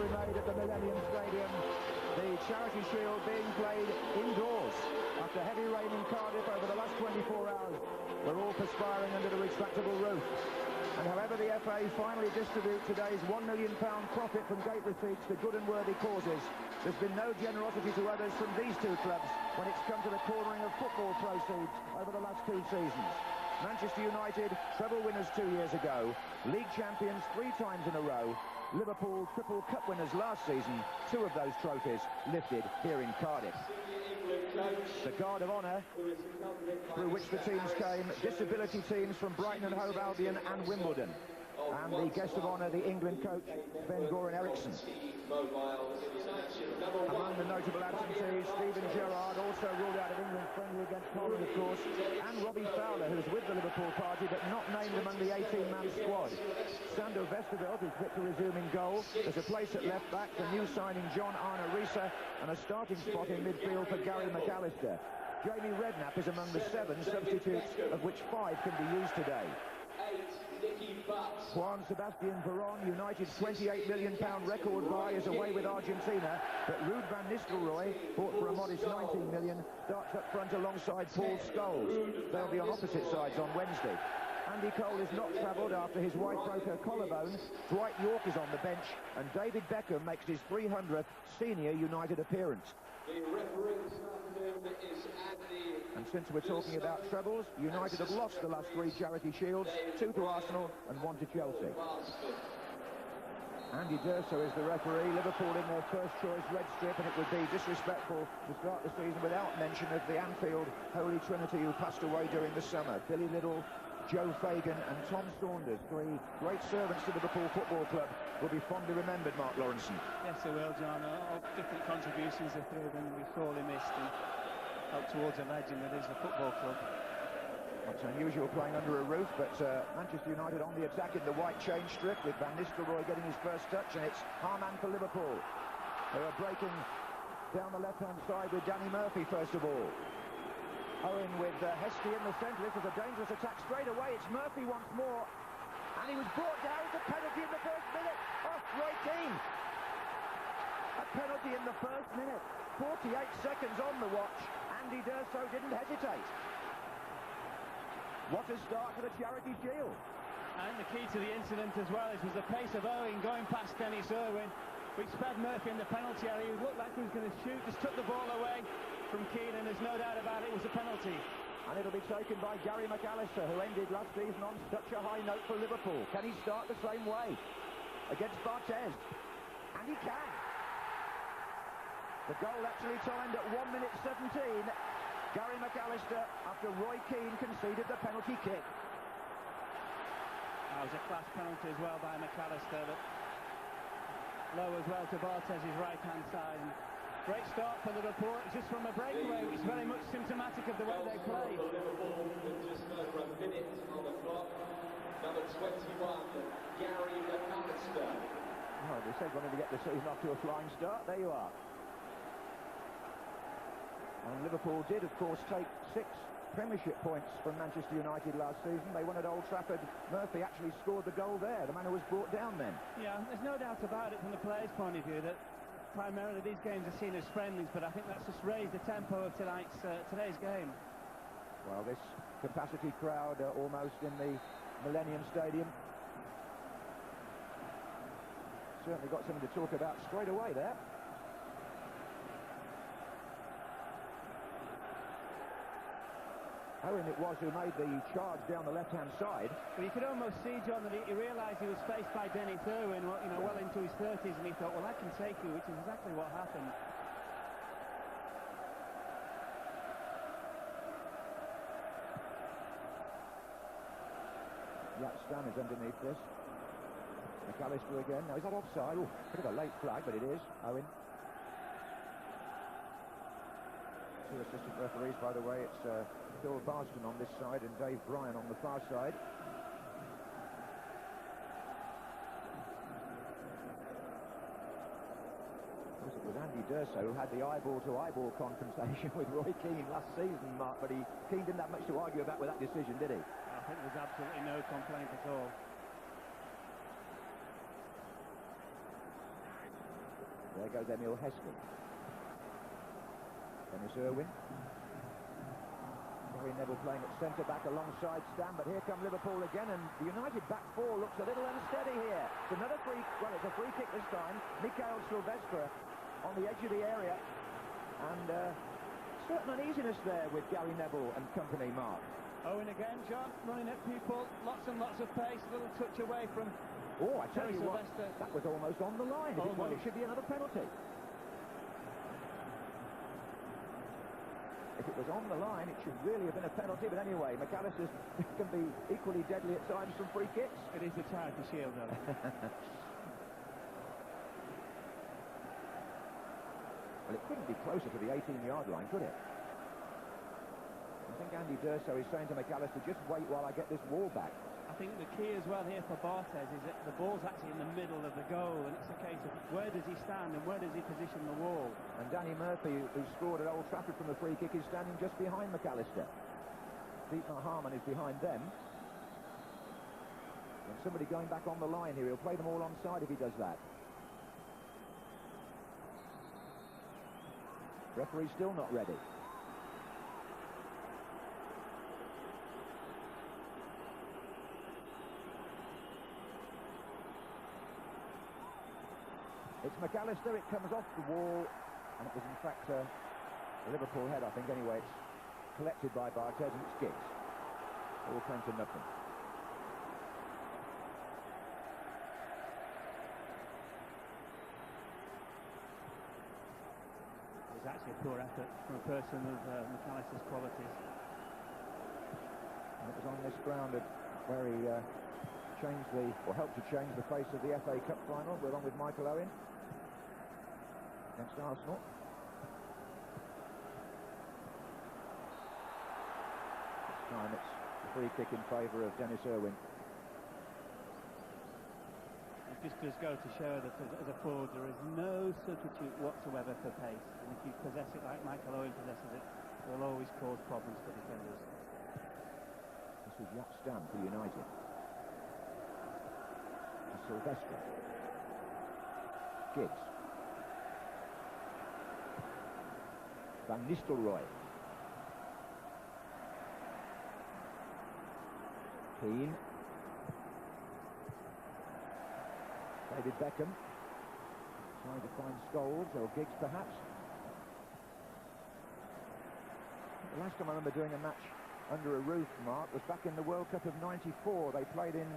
history made at the Millennium Stadium. The Charity Shield being played indoors after heavy rain in Cardiff over the last 24 hours. We're all perspiring under the retractable roof. And however the FA finally distribute today's £1 million profit from gate receipts to good and worthy causes, there's been no generosity to others from these two clubs when it's come to the cornering of football proceeds over the last 2 seasons. Manchester United, treble winners 2 years ago, league champions 3 times in a row, Liverpool triple cup winners last season, 2 of those trophies lifted here in Cardiff. The Guard of Honour, through which the teams came, disability teams from Brighton and Hove Albion and Wimbledon. And the guest of honour, the England coach, Ben Eriksson. Among the notable absentees, Steven Gerrard, also ruled out of England friendly against Holland, of course, and Robbie Fowler, who's with the Liverpool party, but not named among the 18-man squad. Sando Vesterveld is fit to resume in goal. There's a place at left-back for new signing John Arne Riise, and a starting spot in midfield for Gary McAllister. Jamie Redknapp is among the 7 substitutes, of which 5 can be used today. Juan Sebastian Veron, United's £28 million record buy, is away with Argentina, but Ruud van Nistelrooy, bought for a modest £19 million, starts up front alongside Paul Scholes. They'll be on opposite sides on Wednesday. Andy Cole is not travelled after his wife broke her collarbone. Dwight York is on the bench, and David Beckham makes his 300th senior United appearance. And since we're talking about trebles, United have lost the last 3 charity shields, 2 to Arsenal and 1 to Chelsea. Andy D'Urso is the referee. Liverpool in their first choice red strip, and it would be disrespectful to start the season without mention of the Anfield Holy Trinity who passed away during the summer. Billy Liddell, Joe Fagan and Tom Saunders, 3 great servants to the Liverpool Football Club, will be fondly remembered, Mark Lawrenson. Yes, they will, John. All different contributions, the 3 of them will be sorely missed and help towards a legend that is the football club. It's unusual playing under a roof, but Manchester United on the attack in the white chain strip with Van Nistelrooy getting his first touch, and it's Harman for Liverpool. They are breaking down the left-hand side with Danny Murphy first of all. Owen with Heskey in the centre. This is a dangerous attack straight away. It's Murphy once more. And he was brought down with a penalty in the first minute. Oh, Roy Keane. A penalty in the first minute. 48 seconds on the watch. Andy D'Urso didn't hesitate. What a start for the Charity Shield. And the key to the incident as well was the pace of Owen going past Dennis Irwin, which sped Murphy in the penalty area. He looked like he was going to shoot, just took the ball away from Keane, and there's no doubt about it was a penalty. And it'll be taken by Gary McAllister, who ended last season on such a high note for Liverpool. Can he start the same way against Barthez? And he can. The goal actually timed at 1 minute 17. Gary McAllister, after Roy Keane conceded the penalty kick. That was a class penalty as well by McAllister, but low as well to Bartez's right-hand side. And great start for Liverpool. It's just from a breakaway, which is very much symptomatic of the way they play. Liverpool with just over a minute on the clock. Number 21, Gary McAllister. Oh, they said wanted to get the season off to a flying start. There you are. And Liverpool did, of course, take 6 Premiership points from Manchester United last season. They won at Old Trafford. Murphy actually scored the goal there, the man who was brought down then. Yeah, there's no doubt about it from the players' point of view that primarily these games are seen as friendlies, but I think that's just raised the tempo of today's game. Well, this capacity crowd almost in the Millennium Stadium certainly got something to talk about straight away there. Owen it was who made the charge down the left-hand side. Well, you could almost see, John, that he realised he was faced by Dennis Irwin, well into his 30s, and he thought, well, I can take you, which is exactly what happened. Jack Stam is underneath this. McAllister again. Now, is that offside? Oh, bit of a late flag, but it is. Owen. 2 assistant referees, by the way. It's Phil Barston on this side and Dave Bryan on the far side. It was Andy D'Urso who had the eyeball-to-eyeball confrontation with Roy Keane last season, Mark, but Keane didn't have much to argue about with that decision, did he? I think there's absolutely no complaint at all. There goes Emil Heskey. Dennis Irwin. Gary Neville playing at centre-back alongside Stam, but here come Liverpool again, and the United back four looks a little unsteady here. It's another free, well, it's a free kick this time. Mikhail Silvestre on the edge of the area, and certain uneasiness there with Gary Neville and company, Mark. Owen again, John, running at people, lots and lots of pace, a little touch away from... Oh, I tell you what, that was almost on the line. It should be another penalty. If it was on the line, it should really have been a penalty, but anyway, McAllister can be equally deadly at times from free kicks. It is the charity shield, though. Well, it couldn't be closer to the 18-yard line, could it? I think Andy D'Urso is saying to McAllister, just wait while I get this wall back. I think the key as well here for Barthez is that the ball's actually in the middle of the goal, and it's a case of where does he stand and where does he position the wall. And Danny Murphy, who scored at Old Trafford from the free kick, is standing just behind McAllister. Dietmar Hamann is behind them. And somebody going back on the line here. He'll play them all onside if he does that. Referee still not ready. It's McAllister, it comes off the wall, and it was in fact a Liverpool head, I think. Anyway, it's collected by Barthez, and it's Giggs. All came to nothing. It was actually a poor effort from a person of McAllister's qualities. And it was on this ground where he changed helped to change the face of the FA Cup final, along with Michael Owen against Arsenal. This time it's a free kick in favour of Dennis Irwin. It just does go to show that as a forward there is no substitute whatsoever for pace, and if you possess it like Michael Owen possesses it, it will always cause problems for defenders. This was Jaap Stam for United. Silvestre. Giggs. Van Nistelrooy. Keane. David Beckham. Trying to find Scholes or Giggs perhaps. The last time I remember doing a match under a roof, Mark, was back in the World Cup of '94. They played in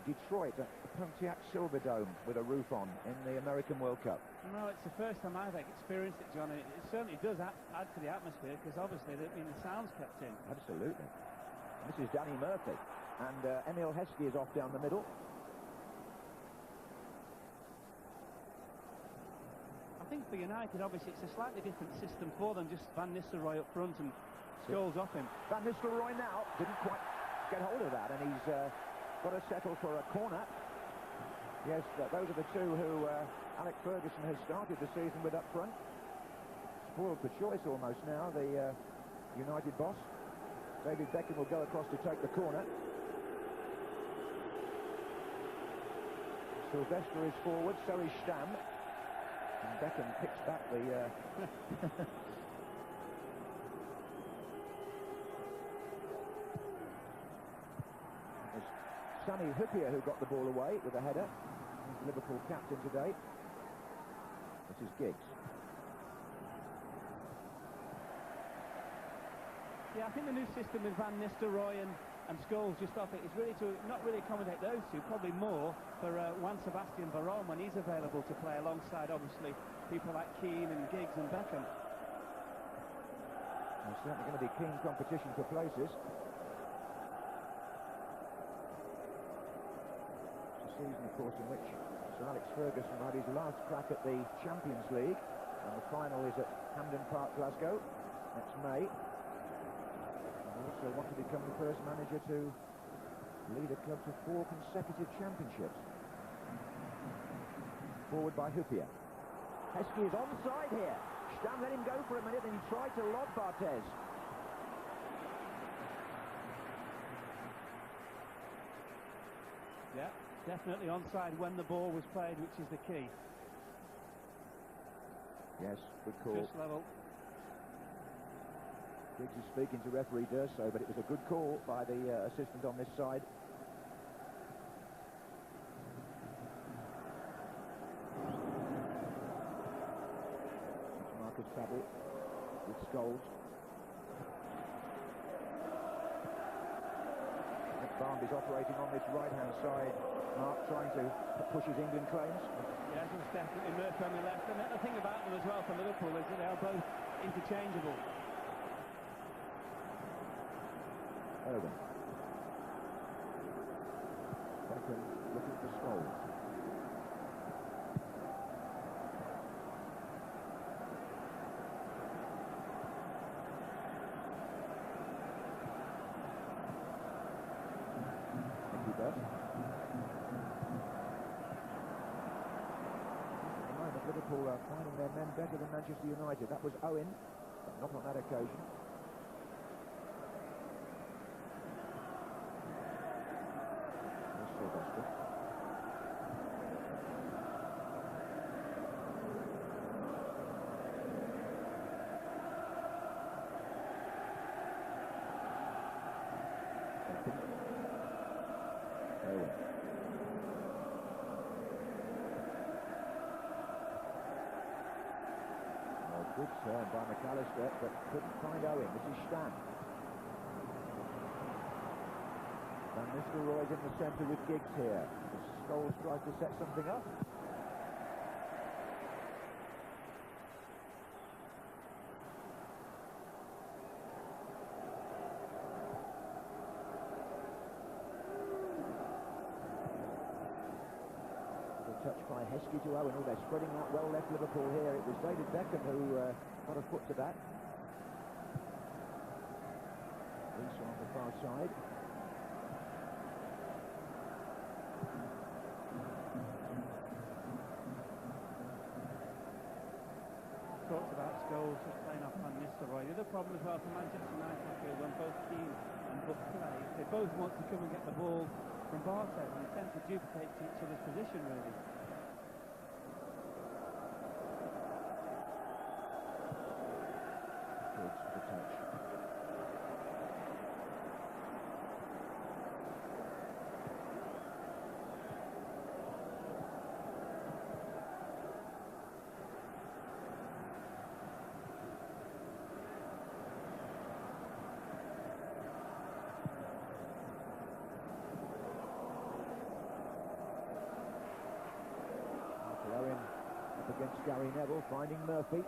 Detroit at the Pontiac Silverdome with a roof on in the American World Cup. No, it's the first time I've experienced it, John. It certainly does add to the atmosphere, because obviously the sound's kept in. Absolutely. And this is Danny Murphy, and Emil Heskey is off down the middle. I think for United, obviously, it's a slightly different system for them. Just Van Nistelrooy up front and Scholes off him. Van Nistelrooy now didn't quite get hold of that, and he's got to settle for a corner. Yes, those are the two who Alex Ferguson has started the season with up front. Spoiled for choice almost now, the United boss. David Beckham will go across to take the corner. Silvestre is forward, so is Stam. And Beckham picks back the... Sonny Huppier who got the ball away with a header. He's the Liverpool captain today. This is Giggs. Yeah, I think the new system with Van Nistelrooy and Scholes just off it is really to not really accommodate those two, probably more for Juan Sebastian Veron when he's available to play alongside, obviously, people like Keane and Giggs and Beckham. There's certainly going to be keen competition for places. Season, of course, in which Sir Alex Ferguson had his last crack at the Champions League, and the final is at Hampden Park, Glasgow, next May. And also want to become the first manager to lead a club to 4 consecutive championships. Forward by Huppier. Heskey is onside here. Stam let him go for a minute, and he tried to lob Barthez. Yeah. Definitely onside when the ball was played, which is the key. Yes, good call. Just level. Giggs is speaking to referee Durso, but it was a good call by the assistant on this side. Marcus Babel with Scholes. Barmby's operating on this right-hand side. Mark trying to push his England claims. Yes, it's definitely Murphy on the left. And the thing about them as well for Liverpool is that they are both interchangeable. Owen. Beckham looking for Scholes. Liverpool are finding their men better than Manchester United. That was Owen, but not on that occasion. Good turn by McAllister, but couldn't find Owen. This is Stan. Van Nistelrooy's in the centre with Giggs here. Scholes tries to set something up. Touch by Heskey to Owen. Oh, they're spreading out well left Liverpool here. It was David Beckham who got a foot to that. Lisa on the far side. Talked about Scholes just playing off Van Nistelrooy. The other problem as well for Manchester United, I feel, when both Keane and Buck play, they both want to come and get the ball from Bartes and tend to duplicate each other's position, really. Owen up against Gary Neville, finding Murphy. He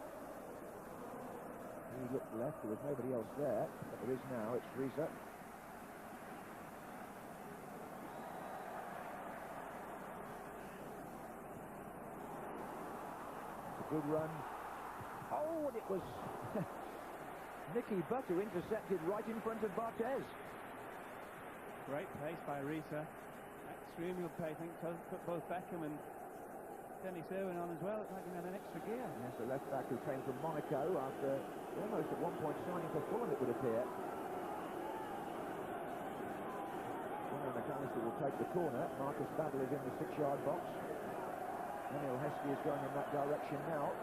looked left, there was nobody else there, but there is now, it's Reza. It's a good run. Oh, and it was Nicky Butt who intercepted right in front of Bartes. Great pace by Reza. Extremely good pace. I think put both Beckham and Dennis Owen on as well. It's like he had an extra gear. Yes, the left back who came from Monaco after almost at one point signing for Fulham, it would appear. McAllister will take the corner. Marcus Babel is in the 6-yard box. Daniel Heskey is going in that direction now.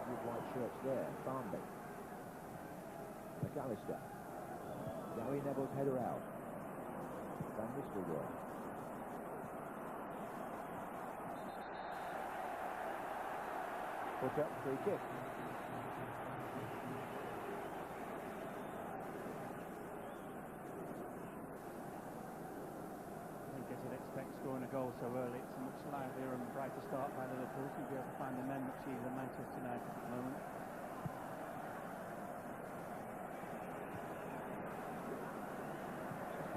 With white shirts there. Barmby. McAllister. Gary Neville's header out. Van Nistelrooy. Put up, free kick. I guess you'd expect scoring a goal so early. It's a much livelier and brighter start by Liverpool. So you'll be able to find the men much easier than Manchester United at the moment.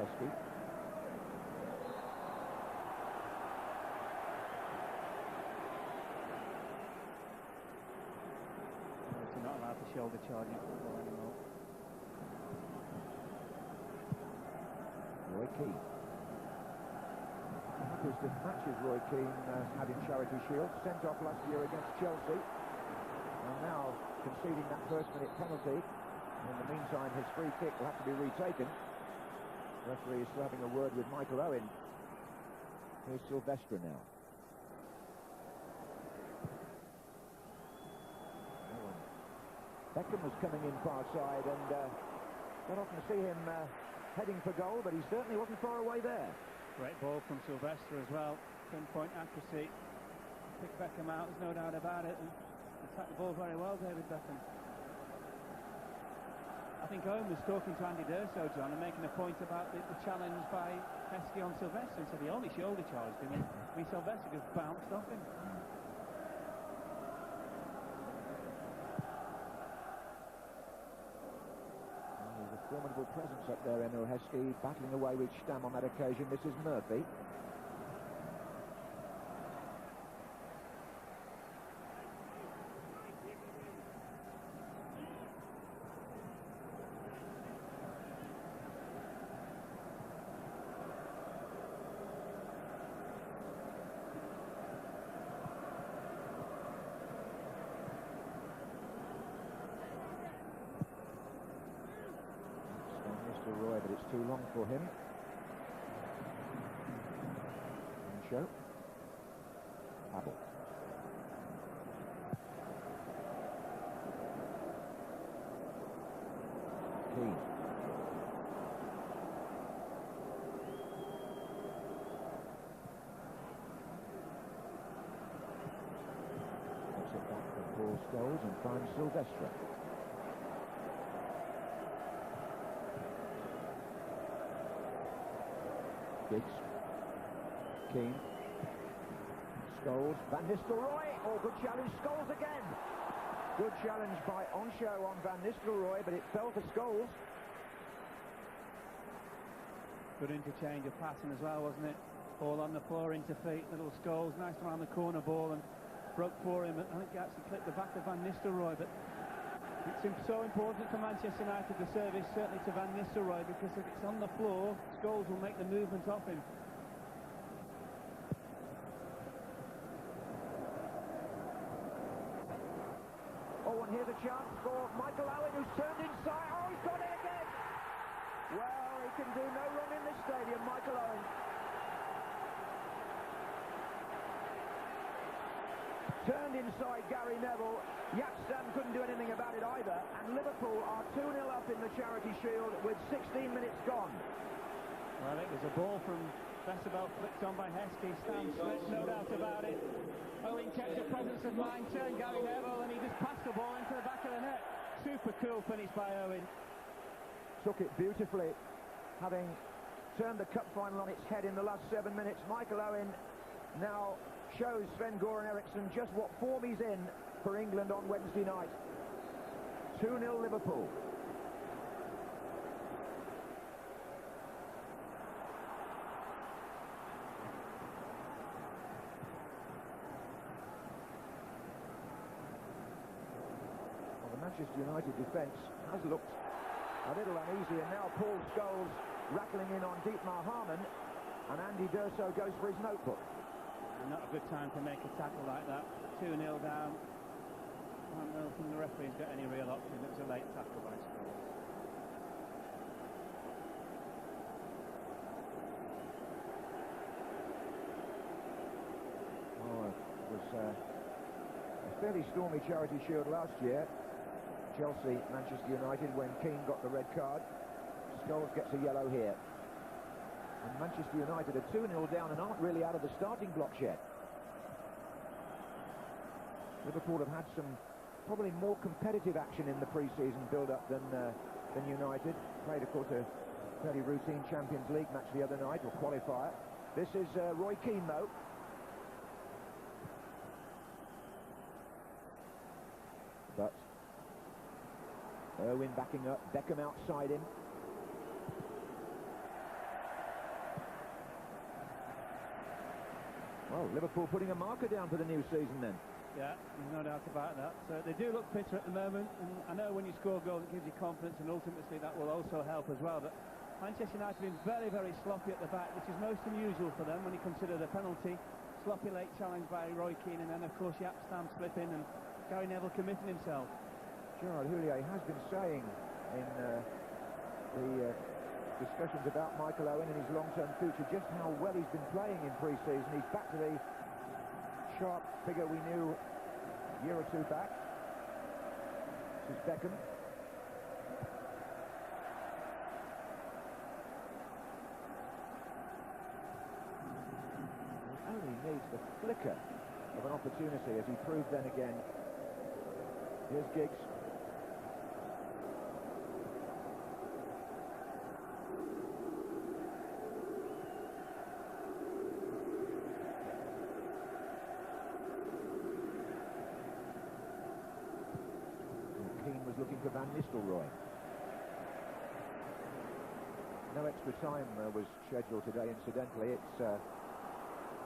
Heskey. You're not allowed to shoulder charging football anymore. Roy Keane. Huddersfield matches Roy Keane having Charity Shield, sent off last year against Chelsea, and now conceding that first-minute penalty. In the meantime, his free kick will have to be retaken. Referee is still having a word with Michael Owen. Here's Silvestre now. Owen. Beckham was coming in far side, and not often to see him heading for goal, but he certainly wasn't far away there. Great ball from Silvestre as well. Pinpoint accuracy. Picked Beckham out, there's no doubt about it. And attacked the ball very well, David Beckham. I think Owen was talking to Andy D'Urso, John, and making a point about the challenge by Heskey on Silvestre, and said the only shoulder charge didn't he? I mean, Silvestre just bounced off him. There's a formidable presence up there, Emil Heskey, battling away with Stam on that occasion. This is Murphy. Roy, but it's too long for him. Show. Apple. Keane. Takes it back for Paul Scholes and finds Silvestre. Giggs. Keane. Scholes. Van Nistelrooy. Oh, good challenge. Scholes again. Good challenge by Onshow on Van Nistelrooy, but it fell for Scholes. Good interchange of passing as well, wasn't it? Ball on the floor into feet. Little Scholes, nice around the corner ball, and broke for him. I think he actually clipped the back of Van Nistelrooy, but it's so important for Manchester United, the service, certainly to Van Nistelrooy, because if it's on the floor, Scholes will make the movement off him. Oh, and here's a chance for Michael Owen, who's turned inside. Oh, he's got it again! Well, he can do no wrong in this stadium, Michael Owen. Turned inside Gary Neville. Yapstam couldn't do anything about it either, and Liverpool are 2-0 up in the Charity Shield with 16 minutes gone. Well, it was a ball from Vesterveld, flicked on by Heskey. Stam slipped, no doubt about it. Owen kept the presence of mind, turned Gary Neville, and he just passed the ball into the back of the net. Super cool finish by Owen. Took it beautifully, having turned the cup final on its head in the last 7 minutes. Michael Owen now shows Sven-Göran Eriksson just what form he's in for England on Wednesday night. 2-0 Liverpool. Well, the Manchester United defence has looked a little uneasy, and now Paul Scholes rattling in on Dietmar Hamann, and Andy D'Urso goes for his notebook. Not a good time to make a tackle like that. 2-0 down. I don't know if the referee's got any real option. It was a late tackle by Scholes. Oh, it was a fairly stormy Charity Shield last year. Chelsea, Manchester United, when Keane got the red card. Scholes gets a yellow here. And Manchester United are 2-0 down and aren't really out of the starting blocks yet. Liverpool have had some probably more competitive action in the pre-season build-up than United. Played, of course, a fairly routine Champions League match the other night, or qualifier. This is Roy Keane, though. But Owen backing up, Beckham outside him. Well, Liverpool putting a marker down for the new season then. Yeah, there's no doubt about that. So they do look fitter at the moment, and I know when you score goals it gives you confidence, and ultimately that will also help as well. But Manchester United have been very, very sloppy at the back, which is most unusual for them when you consider the penalty. Sloppy late challenge by Roy Keane, and then of course Yapstam slipping and Gary Neville committing himself. Gerrard Houllier has been saying in the discussions about Michael Owen and his long-term future, just how well he's been playing in pre-season. He's back to the sharp figure we knew a year or two back. This is Beckham. He only needs the flicker of an opportunity, as he proved then again. Here's Giggs. Looking for Van Nistelrooy. No extra time was scheduled today, incidentally. It's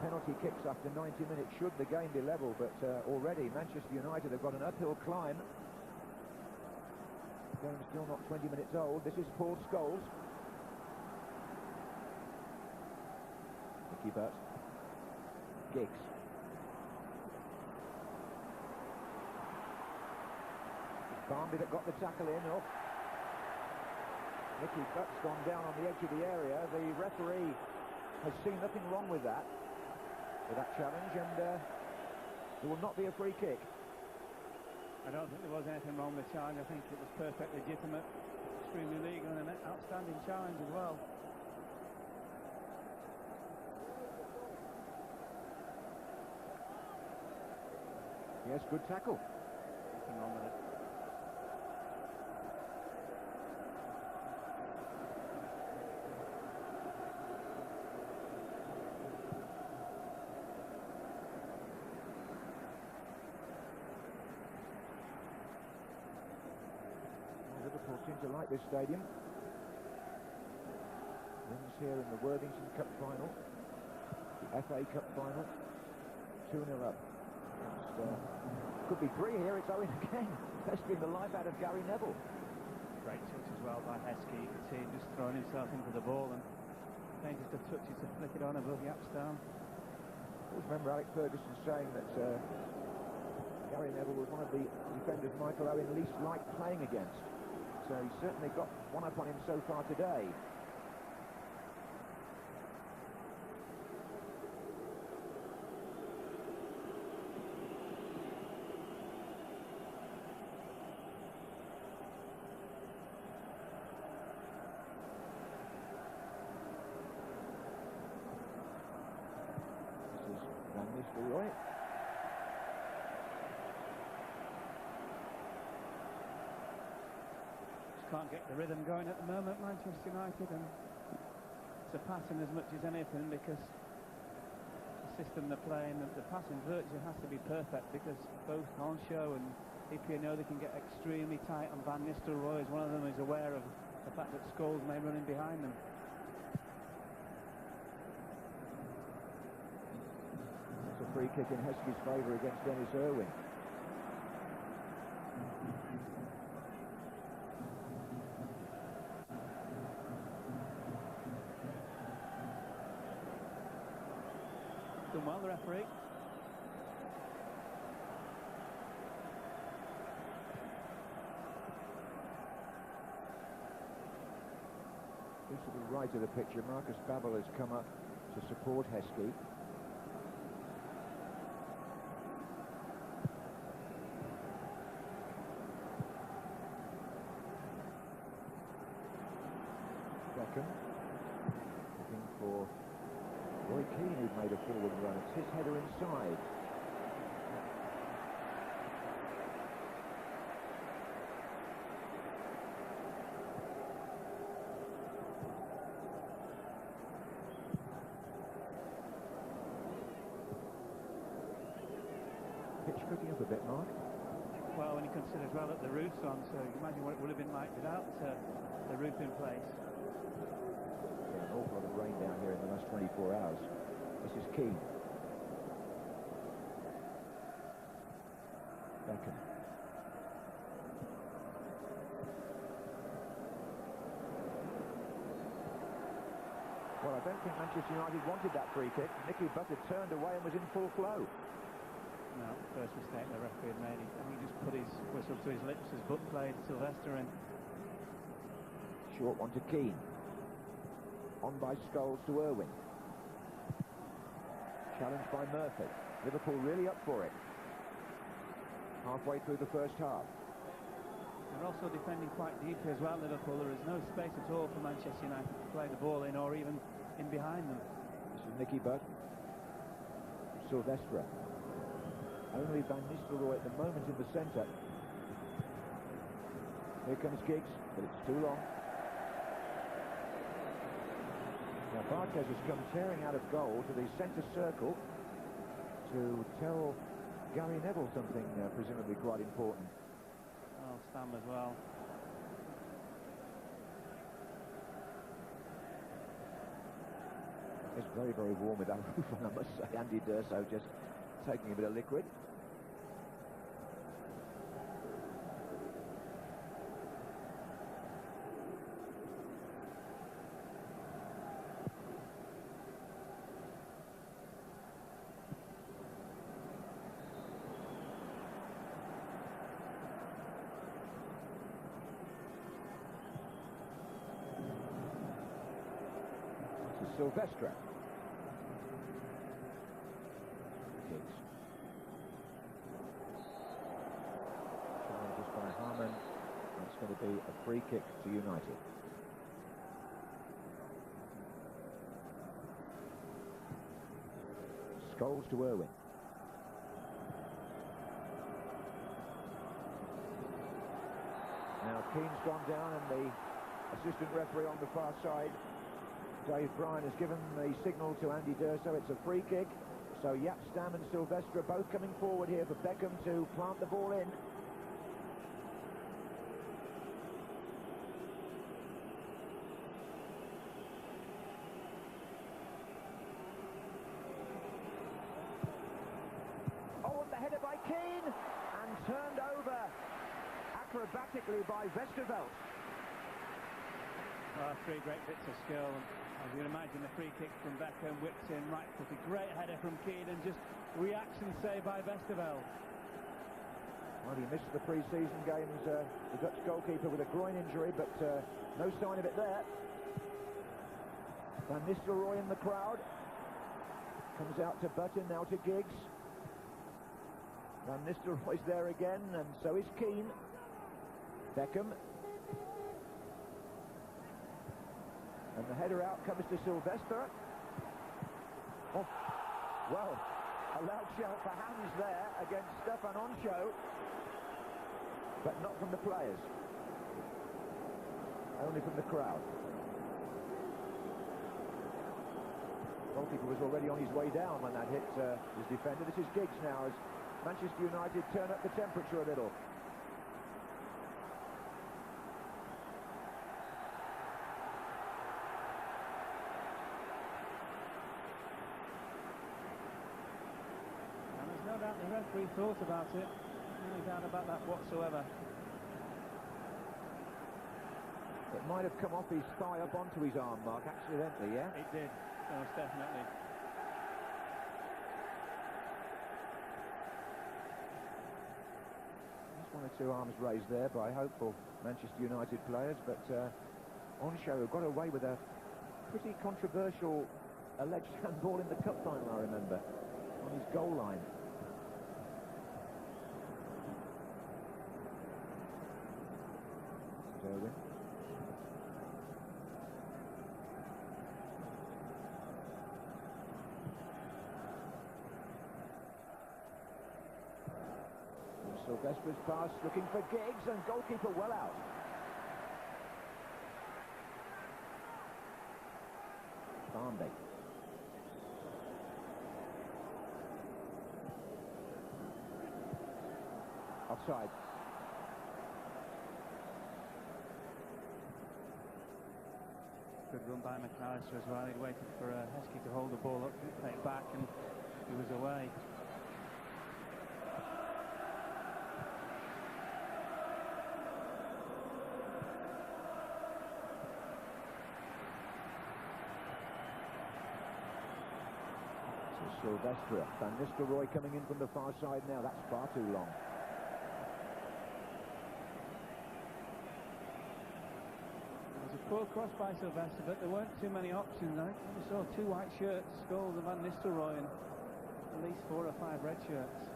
penalty kicks after 90 minutes should the game be level, but already Manchester United have got an uphill climb. The game's still not 20 minutes old. This is Paul Scholes. Nicky Butt. Giggs. Barnby that got the tackle in. Oh. Nicky Butt's gone down on the edge of the area. The referee has seen nothing wrong with that challenge, and there will not be a free kick. I don't think there was anything wrong with the challenge. I think it was perfectly legitimate, extremely legal, and an outstanding challenge as well. Yes, good tackle. Nothing wrong with it. Liverpool seem to like this stadium. Wins here in the Worthington Cup final, the FA Cup final, 2-0 up. Could be 3 here. It's Owen again, testing the life out of Gary Neville. Great touch as well by Heskey. You can see him just throwing himself into the ball and then just a touch to flick it on above the Yapstone. I always remember Alex Ferguson saying that Gary Neville was one of the defenders Michael Owen least liked playing against. So he's certainly got one up on him so far today. This is Van Nistelrooy. Can't get the rhythm going at the moment, Manchester United, and it's a passing as much as anything, because the system they're playing, the passing virtue has to be perfect, because both Honshaw and EPNO, they can get extremely tight on Van Nistelrooy, as one of them is aware of the fact that Scholes may run in behind them. It's a free kick in Heskey's favour against Dennis Irwin. Done well, the referee. This to the right of the picture, Marcus Babbel has come up to support Heskey. Beckham looking for Roy Keane, who'd made a forward run. It's his header inside. Pitch picking up a bit, Mark. Well, when you consider as well that the roof's on, so you imagine what it would have been like without the roof in place. An awful lot of rain down here in the last 24 hours. This is Keane. Beckham. Well, I don't think Manchester United wanted that free kick. Nicky Butt turned away and was in full flow. No, first mistake the referee had made. I think he just put his whistle to his lips as Butt played Sylvester in. Short one to Keane. On by Scholes to Owen. Challenged by Murphy. Liverpool really up for it. Halfway through the first half. They're also defending quite deeply as well, Liverpool. There is no space at all for Manchester United to play the ball in or even in behind them. This is Nicky Butt. Silvestre. Only Van Nistelrooy at the moment in the centre. Here comes Giggs, but it's too long. Now Bartes has come tearing out of goal to the centre circle to tell Gary Neville something presumably quite important. Oh, Stam as well. It's very, very warm with that roof on, I must say. Andy D'Urso just taking a bit of liquid. Silvestre. Giggs. Challenges by Harman. That's going to be a free kick to United. Scholes to Owen. Now Keane's gone down and the assistant referee on the far side, Dave Bryan, has given the signal to Andy D'Urso. It's a free kick. So Jaap Stam and Silvestre both coming forward here for Beckham to plant the ball in. Oh, and the header by Keane and turned over acrobatically by Westerveld. Three great bits of skill. As you can imagine, the free kick from Beckham whipped in right foot. A great header from Keane and just reaction save by Westerveld. Well, he missed the pre-season games, the Dutch goalkeeper, with a groin injury, but no sign of it there. Van Nistelrooy in the crowd. Comes out to Button, now to Giggs. Van Nistelrooy's there again, and so is Keane. Beckham. And the header out comes to Silvestre. Oh, well, a loud shout for hands there against Stefan Onsho, but not from the players, only from the crowd. Goalkeeper was already on his way down when that hit his defender. This is Giggs now as Manchester United turn up the temperature a little. No doubt the referee thought about it. No doubt about that whatsoever. It might have come off his thigh up onto his arm, Mark, accidentally, yeah? It did, most definitely. Just one or two arms raised there by hopeful Manchester United players, but Onsho got away with a pretty controversial alleged handball in the cup final, I remember, on his goal line. Owen. Silvestre's pass looking for Giggs and goalkeeper well out. Barnby. Offside. Good run by McAllister as well. He waited for Heskey to hold the ball up, play it back, and he was away. Silvestre. Van Nistelrooy coming in from the far side now. That's far too long. There was a full cross by Sylvester, but there weren't too many options. I think we saw 2 white shirts, Scholes and Van Nistelrooy, and at least 4 or 5 red shirts.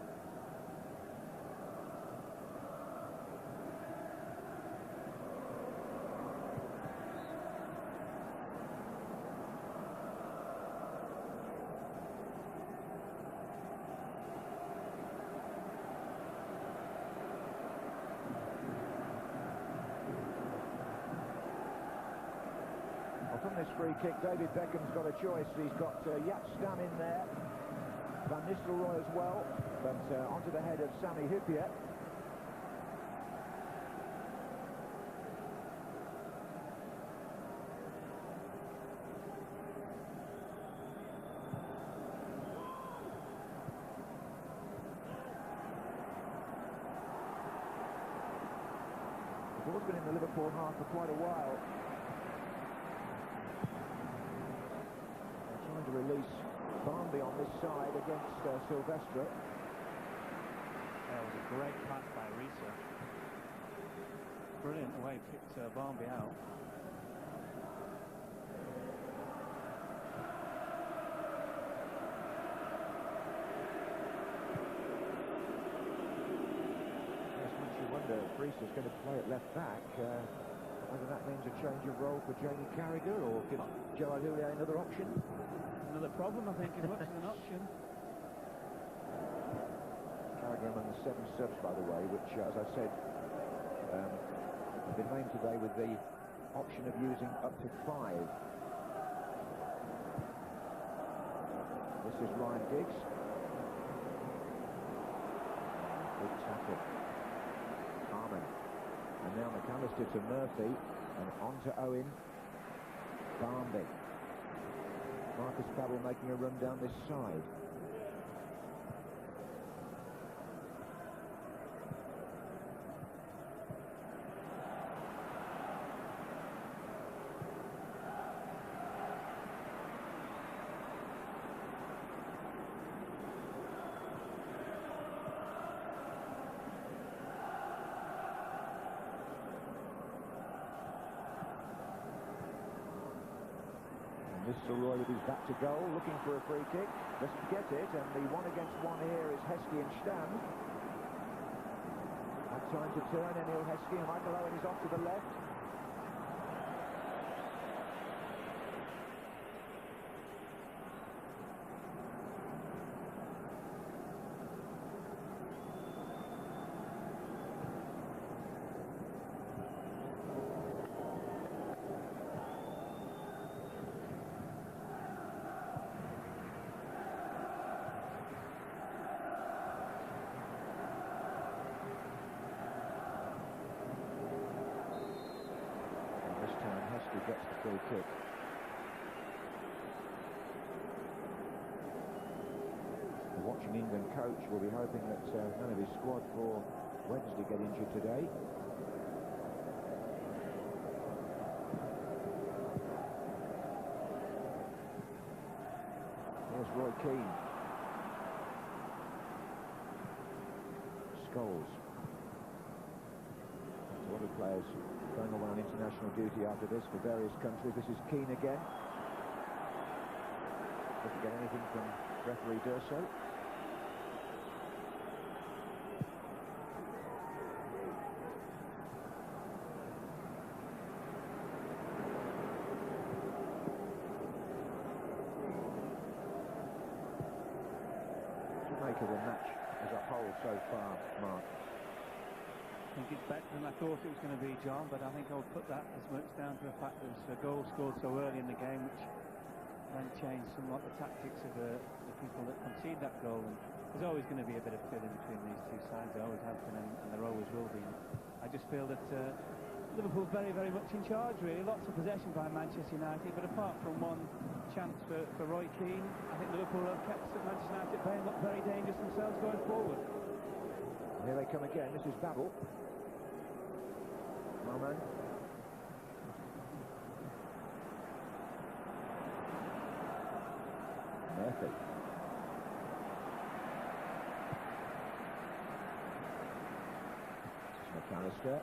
From this free kick, David Beckham's got a choice. He's got Jaap Stam in there, Van Nistelrooy as well, but onto the head of Sami Hyypiä. The ball's been in the Liverpool half for quite a while. Trying to release Barnby on this side against Silvestre. That was a great pass by Risa. Brilliant way he picked Barnby out. Yes, makes you wonder if Risa's going to play at left back. Whether that means a change of role for Jamie Carragher or give Gerrard another option. Another problem, I think, as much as an option. Carragher among the 7 subs, by the way, which, as I said, have been named today with the option of using up to 5. This is Ryan Giggs. Good tackle. Harman. And now McAllister to Murphy, and on to Owen. Barnby. Marcus Babbel making a run down this side. Nistelrooy with his back to goal, looking for a free kick, doesn't get it, and the 1-against-1 here is Heskey and Stam. Had time to turn, Emil Heskey, and Michael Owen is off to the left. He gets the free kick. The watching England coach will be hoping that none of his squad for Wednesday get injured today. Here's Roy Keane. Scholes. A lot of players going away on international duty after this for various countries. This is Keane again. Doesn't get anything from referee Durso. What do you make of the match as a whole so far, Mark? I think it's better than I thought it was going to be, John, but I think I would put that as much down to the fact that there was a goal scored so early in the game, which then changed somewhat the tactics of the people that concede that goal. And there's always going to be a bit of feeling between these two sides. There always has been, and there always will be. I just feel that Liverpool very, very much in charge, really. Lots of possession by Manchester United, but apart from one chance for Roy Keane, I think Liverpool have kept Manchester United at bay and look very dangerous themselves going forward. Here they come again. This is Babbel. Owen. Murphy. McAllister.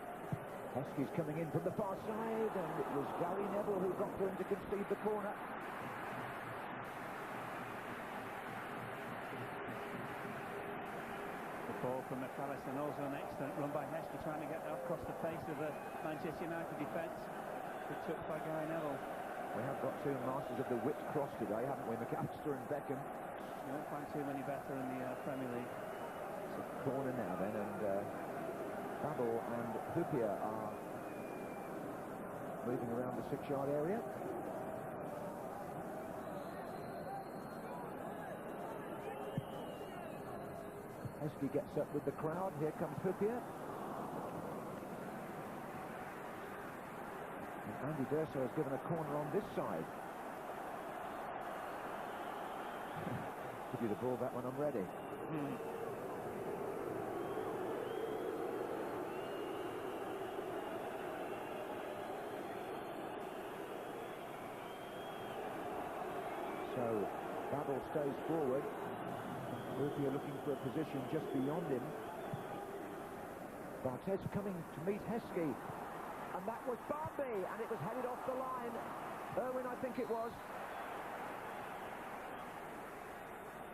Heskey's coming in from the far side, and it was Gary Neville who got through him to concede the corner. The ball from McAllister, and also an excellent run by Heskey, trying to get that across the face of the Manchester United defence. Good touch by Gary Neville. We have got two masters of the whipped cross today, haven't we? McAllister and Beckham. You won't find too many better in the Premier League. It's a corner now then, and Babel and Hupia are moving around the 6-yard area. Heskey gets up with the crowd. Here comes Hupia. And Andy D'Urso has given a corner on this side. Give you the ball back when I'm ready. So Babel stays forward. Hupia looking for a position just beyond him. Barthez coming to meet Heskey. And that was Barmby, and it was headed off the line. Owen, I think it was.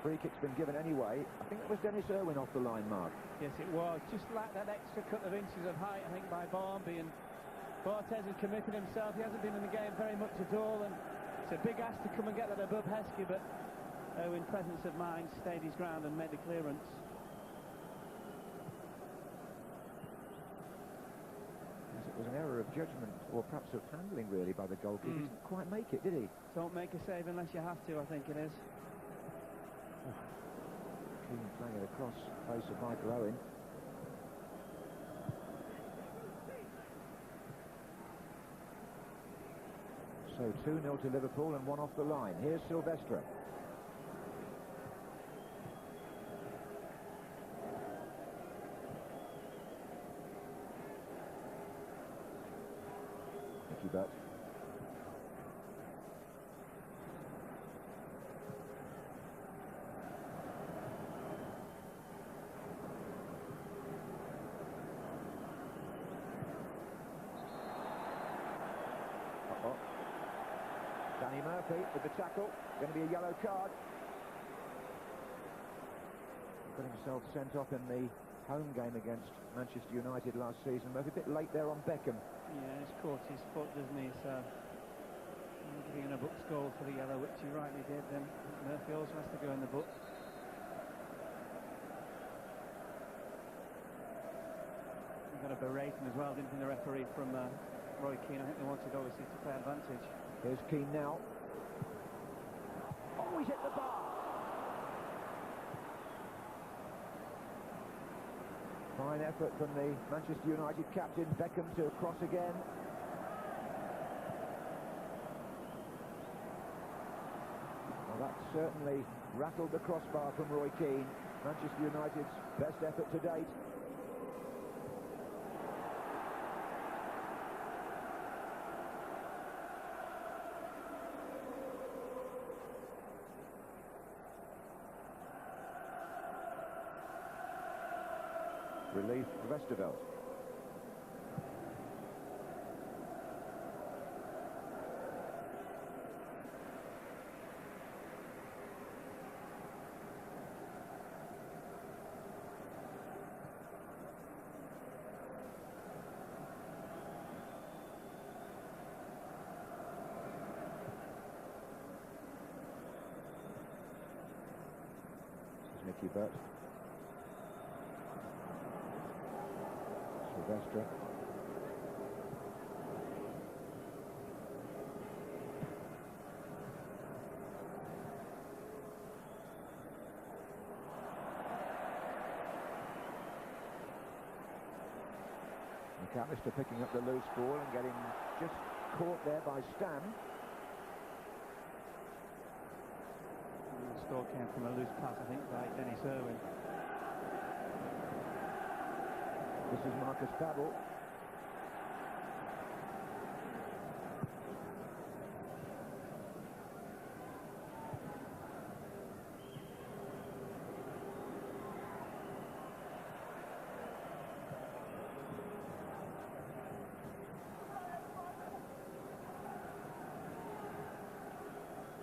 Free kick's been given anyway. I think it was Dennis Irwin off the line, Mark. Yes, it was. Just like that extra couple of inches of height, I think, by Barmby. And Barthez has committed himself. He hasn't been in the game very much at all. And it's a big ask to come and get that above Heskey, but Owen, presence of mind, stayed his ground and made the clearance. It was an error of judgment, or perhaps of handling, really, by the goalkeeper. He didn't quite make it, did he? Don't make a save unless you have to, I think it is. Keane playing it across the face of Michael Owen. So 2-0 to Liverpool and one off the line. Here's Silvestre. But Danny Murphy with the tackle. Going to be a yellow card. Got himself sent off in the home game against Manchester United last season. Maybe a bit late there on Beckham. Yeah, he's caught his foot, doesn't he? So giving a book's goal for the yellow, which he rightly did. Then Murphy also has to go in the book. He got a berating as well, didn't he, the referee from Roy Keane? I think they wanted obviously to play advantage. Here's Keane now. Oh, he's hit the bar. Fine effort from the Manchester United captain, Beckham, to cross again. Well, that certainly rattled the crossbar from Roy Keane. Manchester United's best effort to date. Relief for Westerveld. This is Mickey Burt. Silvestre. McAllister picking up the loose ball and getting just caught there by Stan. The score came from a loose pass, I think, by Dennis Irwin. This is Marcus Babel.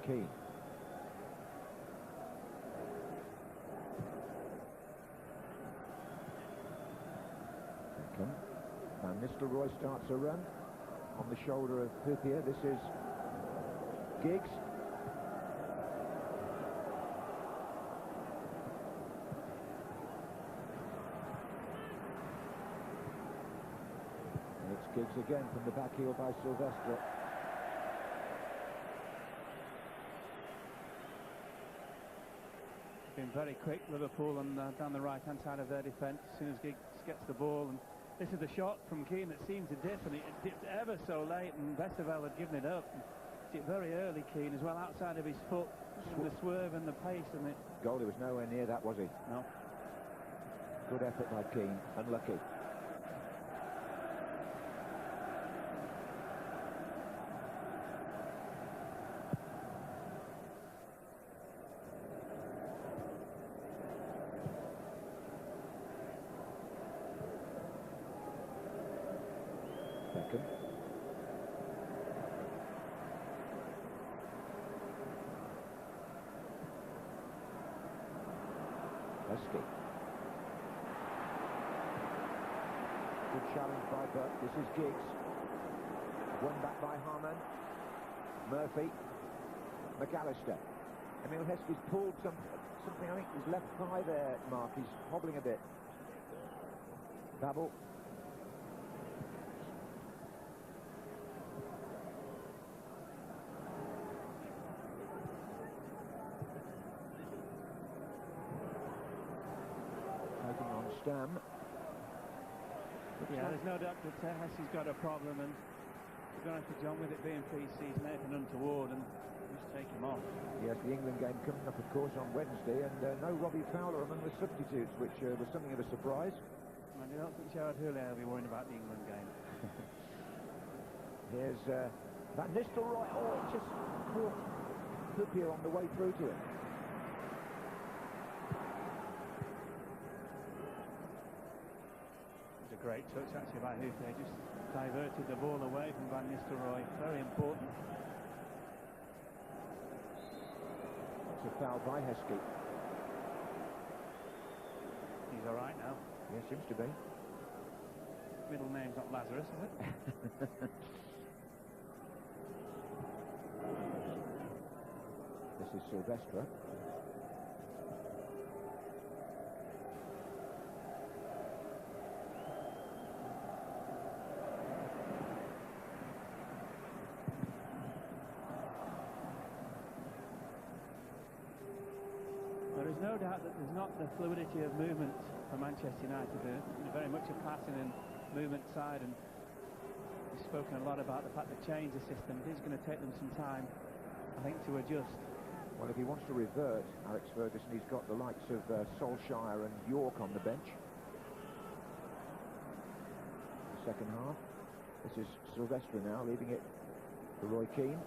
Keane. Beckham. Van Nistelrooy starts a run on the shoulder of Hoopier. This is Giggs. And it's Giggs again from the back heel by Silvestre. Been very quick, Liverpool, on down the right-hand side of their defence as soon as Giggs gets the ball. And this is the shot from Keane that seemed to dip, and it dipped ever so late, and Westerveld had given it up. It's very early, Keane, as well, outside of his foot, and the swerve and the pace, and it... Goalie was nowhere near that, was he? No. Good effort by Keane, unlucky. Beckham. Heskey. Good challenge by Buck. This is Giggs. Won back by Harman. Murphy. McAllister. Emil Heskey's pulled something, I think, his left thigh there, Mark. He's hobbling a bit. Babel. Taking on Stam. Yeah, there's no doubt that Heskey's got a problem, and we're going to have to jump with it being pre-season, anything untoward, and just take him off. Yes, the England game coming up, of course, on Wednesday, and no Robbie Fowler among the substitutes, which was something of a surprise. I don't think Gerrard will be worrying about the England game. Here's Van Nistelrooy. Oh, it just caught Hoopier on the way through to him. It's a great touch, actually, by Hoopier. Just diverted the ball away from Van Nistelrooy. Very important. It's a foul by Heskey. He's all right now. Yeah, seems to be. Middle name's not Lazarus, is it? This is Silvestre. There is no doubt that there's not the fluidity of movement for Manchester United. They're very much a passing and movement side, and we've spoken a lot about the fact that change the system. It is going to take them some time, I think, to adjust. Well, if he wants to revert, Alex Ferguson, he's got the likes of Solskjaer and York on the bench. The second half. This is Silvestre now, leaving it to Roy Keane.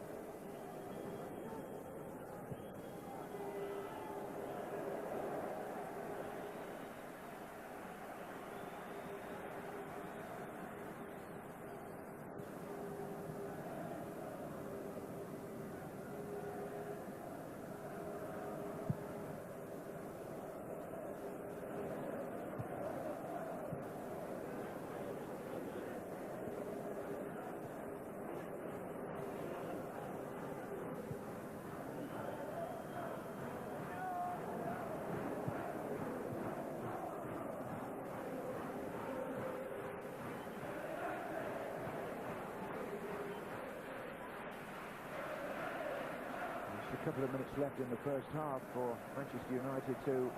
A couple of minutes left in the first half for Manchester United to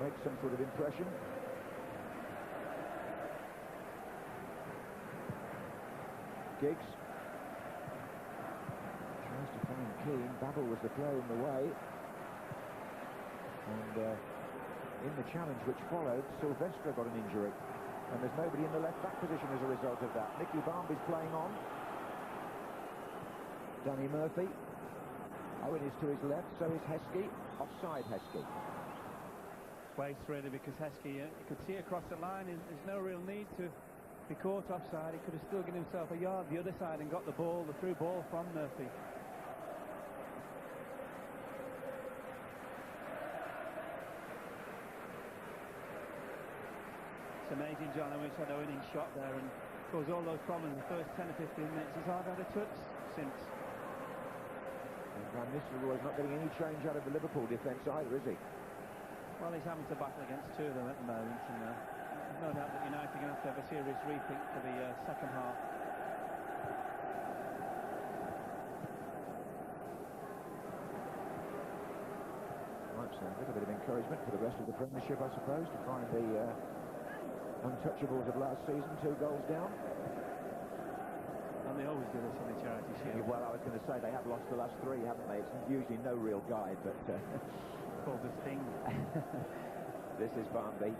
make some sort of impression. Giggs tries to find Keane. Babel was the player in the way, and in the challenge which followed, Silvestre got an injury, and there's nobody in the left back position as a result of that. Nicky Barmby's playing on. Danny Murphy. Owen is to his left, so is Heskey. Offside Heskey. Waste, really, because Heskey, you could see across the line, there's no real need to be caught offside. He could have still given himself a yard the other side and got the ball, the through ball from Murphy. It's amazing, John, and we've had Owen in shot there and caused all those problems in the first 10 or 15 minutes. He's hardly had a touch since. And Van Nistelrooy's not getting any change out of the Liverpool defence either, is he? Well, he's having to battle against two of them at the moment, and there's no doubt that United are going to have a serious rethink for the second half. Right, so a little bit of encouragement for the rest of the Premiership, I suppose, to find the untouchables of last season 2 goals down. And they always do this in the Charity Shield. Well, I was going to say they have lost the last 3, haven't they? It's usually no real guide, but Called the Sting. this is Barnby.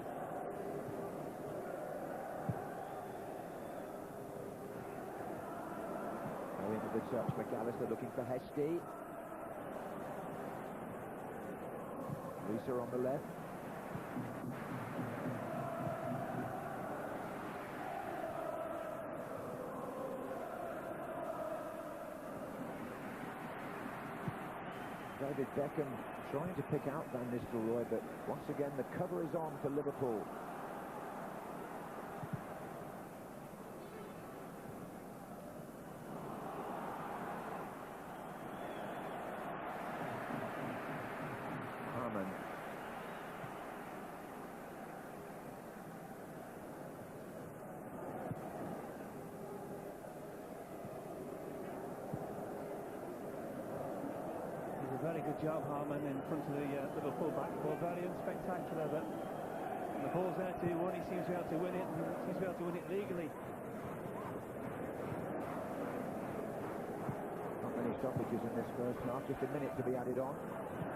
Into the touch, McAllister looking for Heskey. Lisa on the left. David Beckham trying to pick out Van Nistelrooy, but once again the cover is on for Liverpool. Very good job, Harman, in front of the Liverpool back four. Very unspectacular, but the ball's there to be won. He seems to be able to win it, and he seems to be able to win it legally. Not many stoppages in this first half, just a minute to be added on.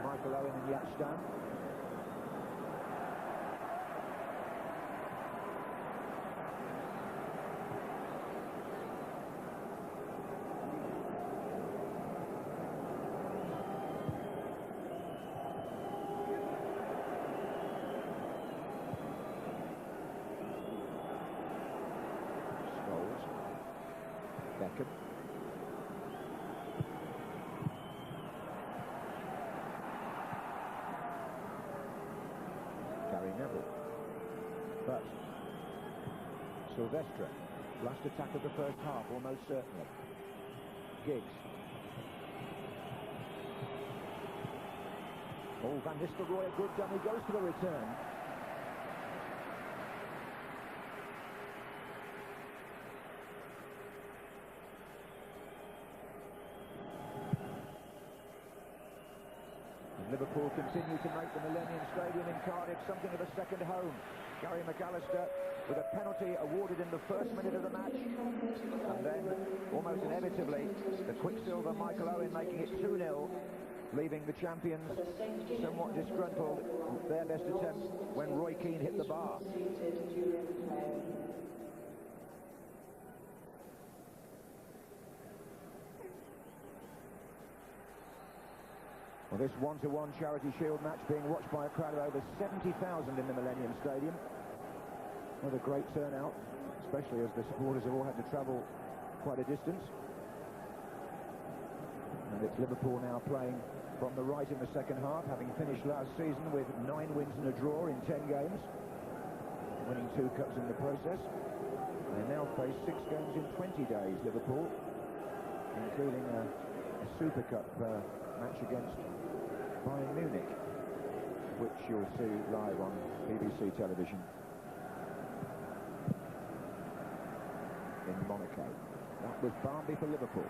Michael Owen and Yatstan. Beckham. Gary Neville. But Silvestre. Last attack of the first half, almost certainly. Giggs. Oh, Van Nistelrooy, a good dummy, goes for the return. Liverpool continue to make the Millennium Stadium in Cardiff something of a second home. Gary McAllister with a penalty awarded in the first minute of the match. And then, almost inevitably, the Quicksilver Michael Owen making it 2-0, leaving the champions somewhat disgruntled. Their best attempt when Roy Keane hit the bar. Well, this 1-1 Charity Shield match being watched by a crowd of over 70,000 in the Millennium Stadium. What a great turnout, especially as the supporters have all had to travel quite a distance. And it's Liverpool now playing from the right in the second half, having finished last season with 9 wins and a draw in 10 games, winning 2 cups in the process. They now face 6 games in 20 days, Liverpool, including a Super Cup match against Bayern Munich, which you'll see live on BBC television in Monaco. That was Barnby for Liverpool.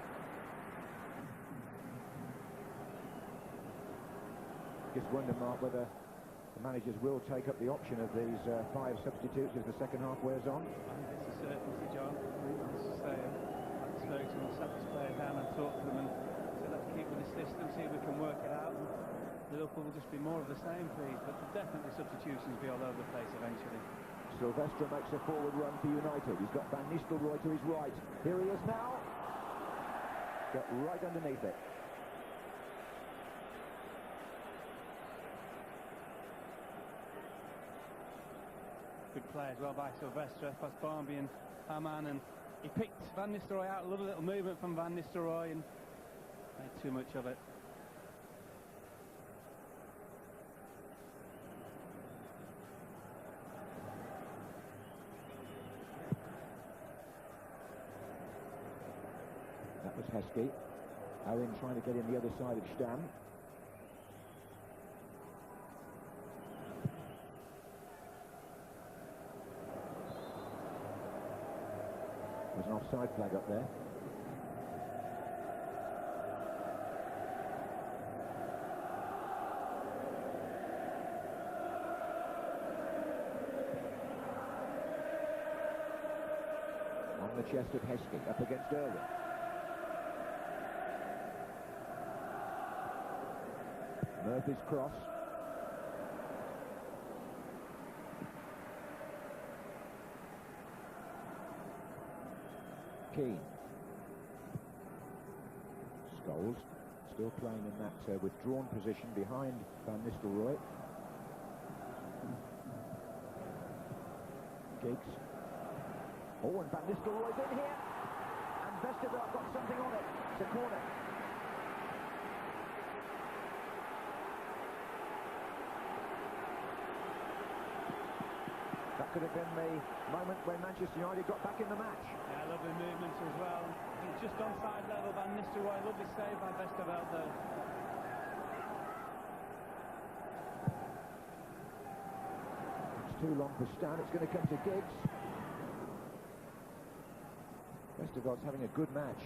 Just wonder, Mark, whether the managers will take up the option of these 5 substitutes as the second half wears on. I think it's a certainty, John. As I say, Ferguson will set this player down and talk to them and say, let's keep with this system, see if we can work it out. And Liverpool will just be more of the same, please, but definitely substitutions be all over the place eventually. Silvestre makes a forward run for United. He's got Van Nistelrooy to his right. Here he is now. Got right underneath it. Good play as well by Silvestre, past Barnby and Hamann, and he picked Van Nistelrooy out. A little movement from Van Nistelrooy and made too much of it. Heskey. Owen trying to get in the other side of Stam. There's an offside flag up there. On the chest of Heskey, up against Irwin. Murphy's cross. Keane. Scholes still playing in that withdrawn position behind Van Nistelrooy. Giggs. Oh, and Van Nistelrooy's in here. And Vestergaard got something on it. It's a corner. That could have been the moment when Manchester United got back in the match. Yeah, lovely movements as well. He's just on side level, Van Nistelrooy. Lovely save by Vestergaard though. It's too long for Stan. It's going to come to Giggs. Vestergaard's having a good match,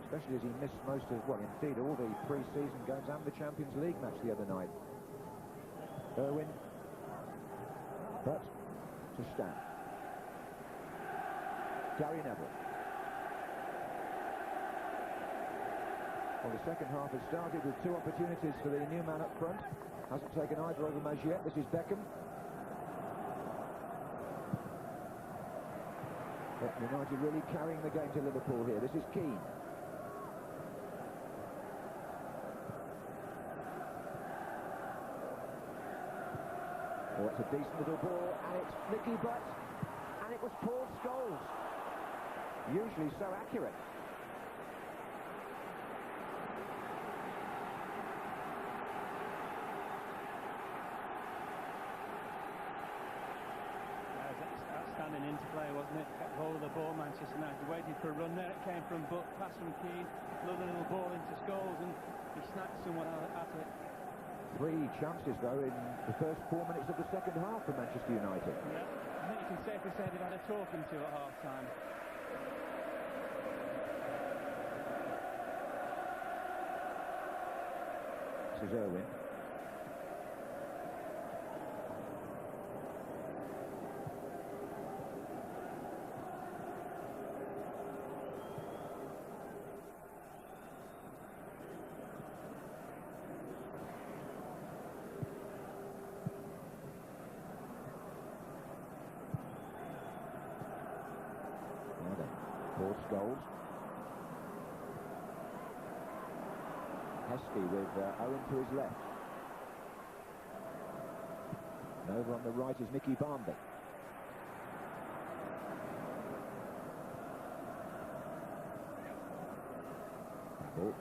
especially as he missed most of, well, indeed, all the pre-season games and the Champions League match the other night. Irwin. But to Stan. Gary Neville. Well, the second half has started with two opportunities for the new man up front. Hasn't taken either of them as yet. This is Beckham. But United really carrying the game to Liverpool here. This is Keane. Oh, it's a decent little ball, and it's Nicky Butt, and it was Paul Scholes. Usually so accurate. Outstanding interplay, wasn't it? Kept hold of the ball, Manchester United waiting for a run there. It came from Butt, pass from Keane, lovely little ball into Scholes, and he snapped someone at it. Three chances, though, in the first 4 minutes of the second half for Manchester United. Yeah, I think you can safely say they've had a talking to at half-time. This is Owen. Paul Scholes. Heskey with Owen to his left. And over on the right is Mickey Barmby. Ball.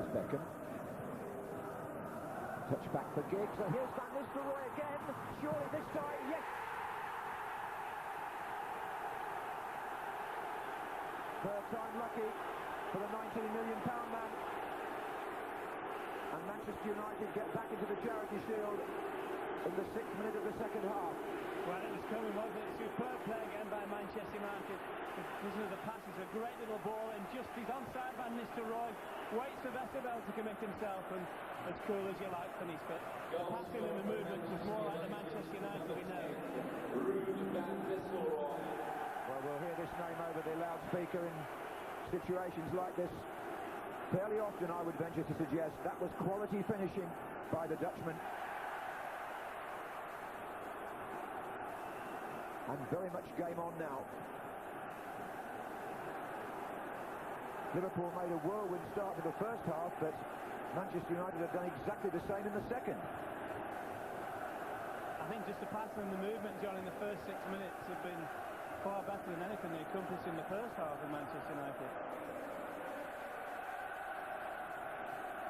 Beckham. Touch back for Giggs. So here's Van Nistelrooy again. Surely this time, yes. Third time lucky for the £19 million man. And Manchester United get back into the Charity Shield in the 6th minute of the second half. Well, it was coming, wasn't it? Superb play again by Manchester United. Listen to the passes, a great little ball, and just he's onside Van Nistelrooy. Waits for Vestergaard to commit himself, and as cool as you like, finish. But the passing and the movement was more like the Manchester United we know. Ruud van Nistelrooy. Well, we'll hear this name over the loudspeaker in situations like this fairly often, I would venture to suggest. That was quality finishing by the Dutchman. And very much game on now. Liverpool made a whirlwind start to the first half, but Manchester United have done exactly the same in the second. I think just the pattern and the movement, John, in the first 6 minutes have been far better than anything they accomplished in the first half of Manchester United.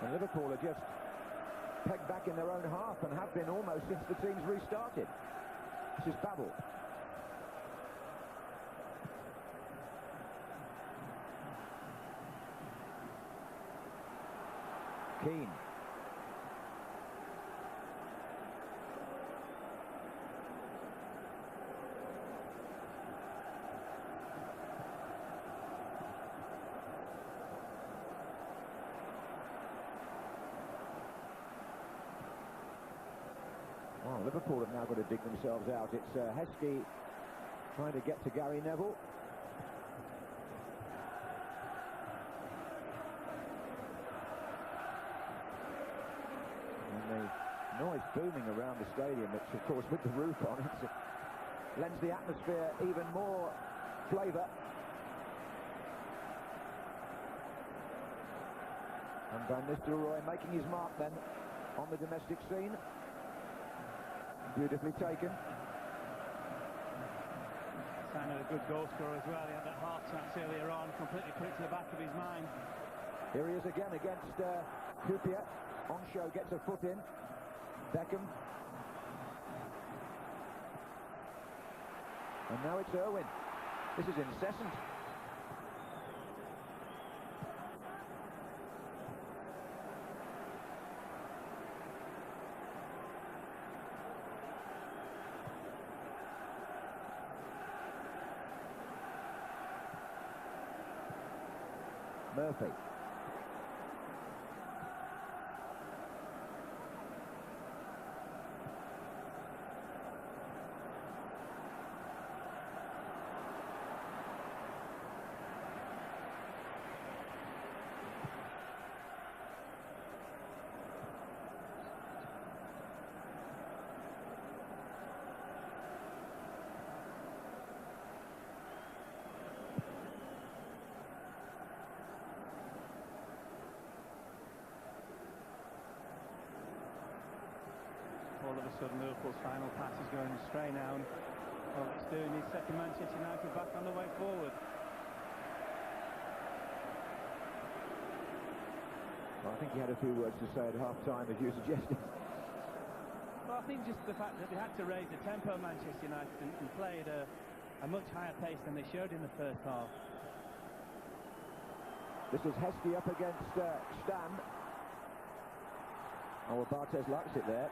And Liverpool are just pegged back in their own half and have been almost since the team's restarted. This is Babel. Keane. Well, Liverpool have now got to dig themselves out. It's Heskey trying to get to Gary Neville. Noise booming around the stadium, which of course with the roof on it lends the atmosphere even more flavour. And Van Nistelrooy making his mark then on the domestic scene. Beautifully taken. Sign of a good goal scorer as well. He had that half chance earlier on, completely put it to the back of his mind. Here he is again against Hoopier. On show gets a foot in. Beckham. And now it's Owen. This is incessant. Murphy. All of a sudden Liverpool's final pass is going astray now, and all it's doing is setting Manchester United back on the way forward. Well, I think he had a few words to say at half-time, as you suggested. Well, I think just the fact that they had to raise the tempo, Manchester United, and play at a much higher pace than they showed in the first half. This is Heskey up against Stan. Oh, well, Bartes likes it there.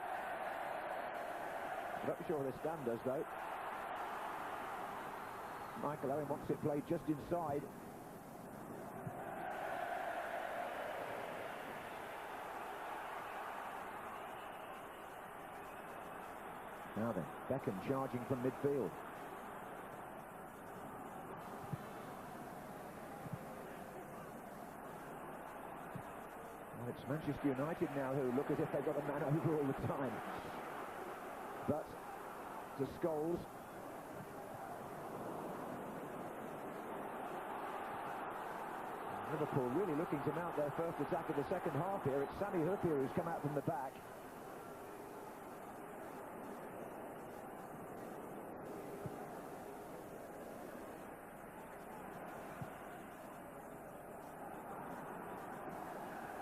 I'm not sure what Stan does, though. Michael Owen wants it played just inside. Now then, Beckham charging from midfield. Well, it's Manchester United now who look as if they've got a man over all the time. But to Scholes. Liverpool really looking to mount their first attack of the second half here. It's Sami Hyypiä who's come out from the back.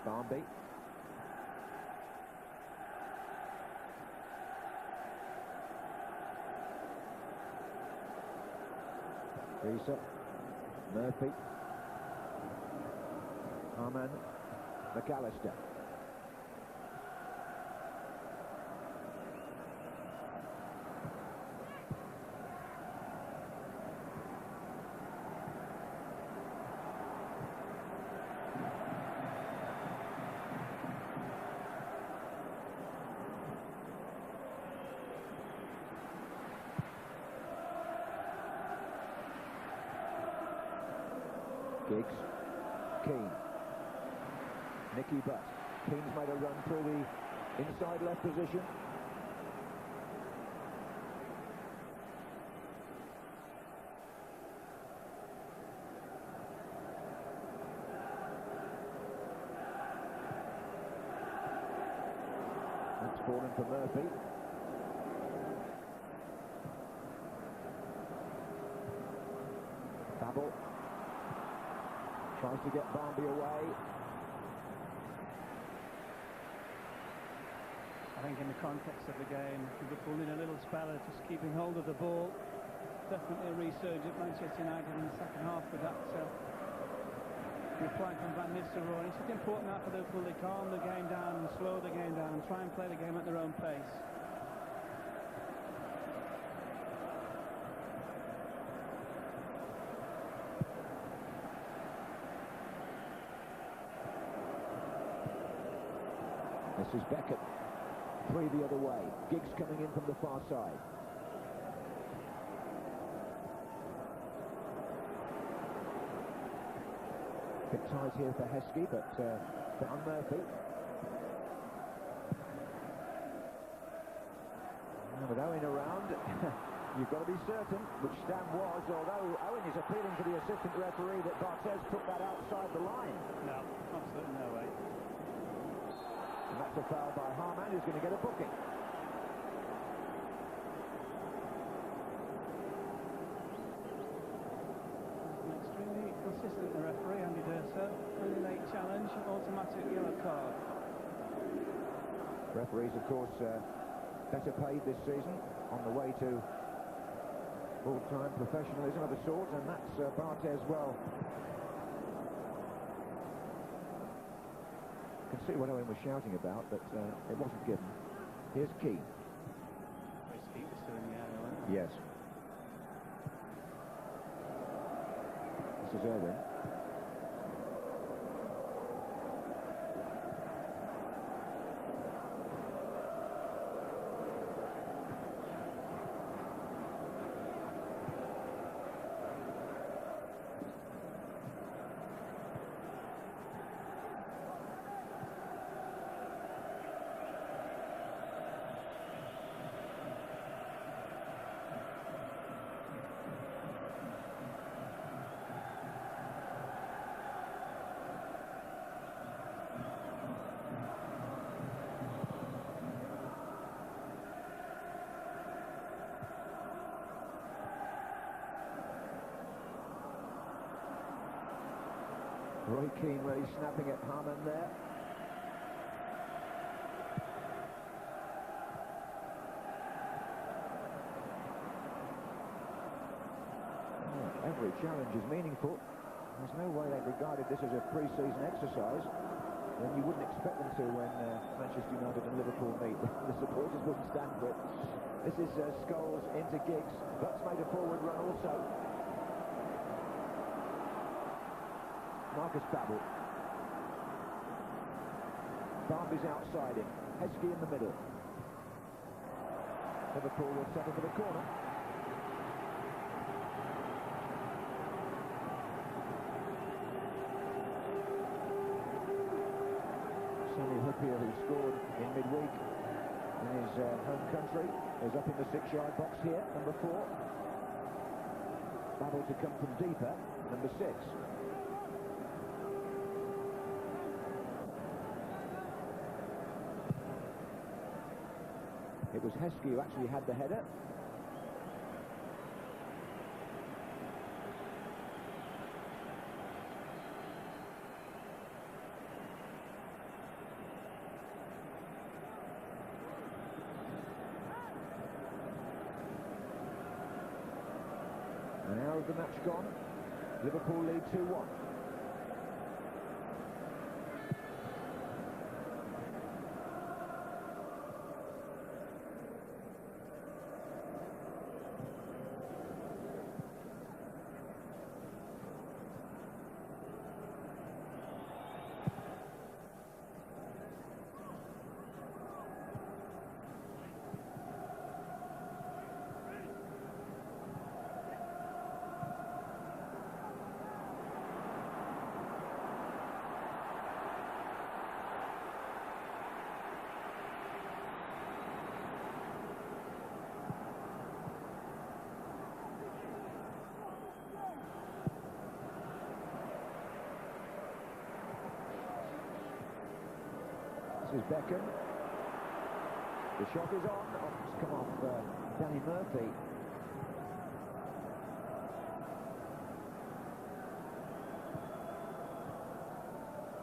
Barmby. Risa, Murphy, Harman, McAllister. Giggs, Keane, Nicky Butt. Keane's made a run through the inside left position. That's fallen for Murphy. Babel. Tries to get Barmby away. I think in the context of the game, Liverpool in a little spell of just keeping hold of the ball. Definitely a resurge at Manchester United in the second half with that reply from Van Nistelrooy. It's just important now for Liverpool. They calm the game down and slow the game down and try and play the game at their own pace. This is Beckham. 3 the other way. Giggs coming in from the far side. Bit tight here for Heskey, but found Murphy. And with Owen around, you've got to be certain which stand was, although Owen is appealing to the assistant referee that Barthez took that outside the line. No, absolutely no way. And that's a foul by Harman, who's going to get a booking. Extremely consistent, the referee, Andy Durso. Really late challenge, automatic yellow card. Referees, of course, better paid this season, on the way to full-time professionalism of a sort, and that's Barthez well. You can see what Owen was shouting about, but it wasn't given. Here's Key. His feet were still in the air, weren't they? Yes. This is Owen. Roy Keane really snapping at Harman there. Oh, every challenge is meaningful. There's no way they regarded this as a pre-season exercise. Then you wouldn't expect them to when Manchester United and Liverpool meet. The supporters wouldn't stand for it. This is Scholes into Giggs. Butt's made a forward run also. Marcus Babel. Barmby's outside him. Heskey in the middle. Liverpool will settle for the corner. Sonny Hoopier, who scored in midweek in his home country, is up in the 6-yard box here, number 4. Babel to come from deeper, number 6. It was Heskey who actually had the header. An hour of the match gone. Liverpool lead 2-1. This is Beckham. The shot is on. Oh, it's come off Danny Murphy.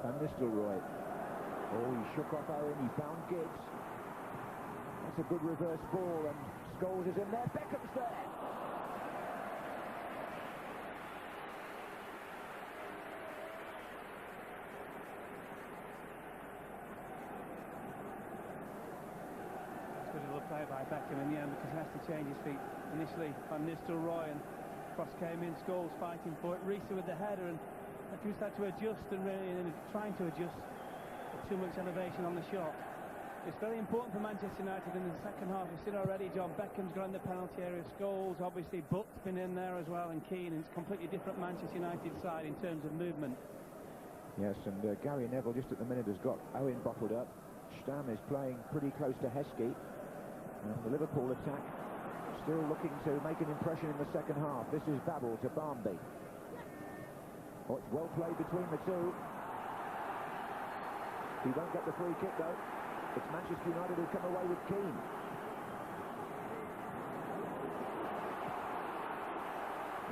Van Nistelrooy. Oh, he shook off Owen, he found Giggs. That's a good reverse ball, and Scholes is in there. Beckham's there. Good little play by Beckham in the end, because he has to change his feet. Initially, Van Nistelrooy, and cross came in, Scholes fighting for it. Reese with the header, and Beckham had to adjust, and really trying to adjust. Too much elevation on the shot. It's very important for Manchester United in the second half. We've seen already, John, Beckham's got in the penalty area. Scholes, obviously, Butt's been in there as well, and Keane. It's a completely different Manchester United side in terms of movement. Yes, and Gary Neville just at the minute has got Owen bottled up. Stam is playing pretty close to Heskey. And the Liverpool attack still looking to make an impression in the second half. This is Babel to Barmby. Oh, it's well played between the two. He won't get the free kick though. It's Manchester United who come away with Keane.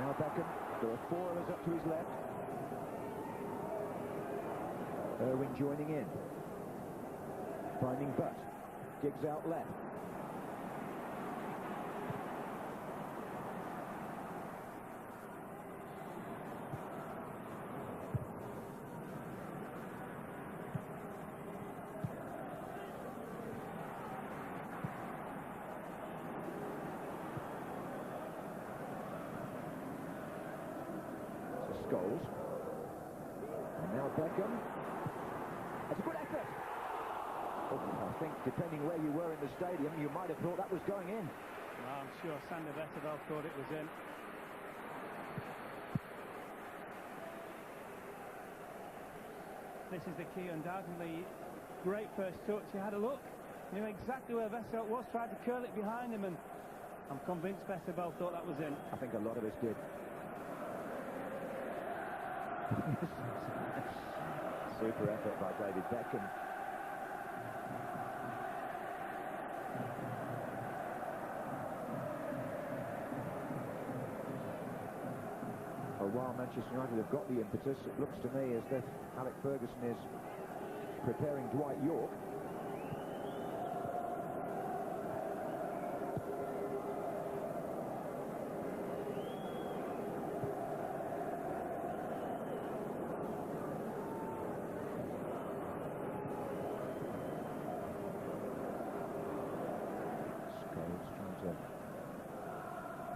Now Beckham. There are four others up to his left. Owen joining in. Finding Butt. Giggs out left. Scholes. And now Beckham. That's a good effort. Oh, I think depending where you were in the stadium, you might have thought that was going in. Well, I'm sure Sander Vesterveld thought it was in. This is the key, undoubtedly. Great first touch. He had a look. Knew exactly where Vesterveld was, tried to curl it behind him, and I'm convinced Vesterveld thought that was in. I think a lot of us did. Super effort by David Beckham. Well, while Manchester United have got the impetus, it looks to me as if Alec Ferguson is preparing Dwight York.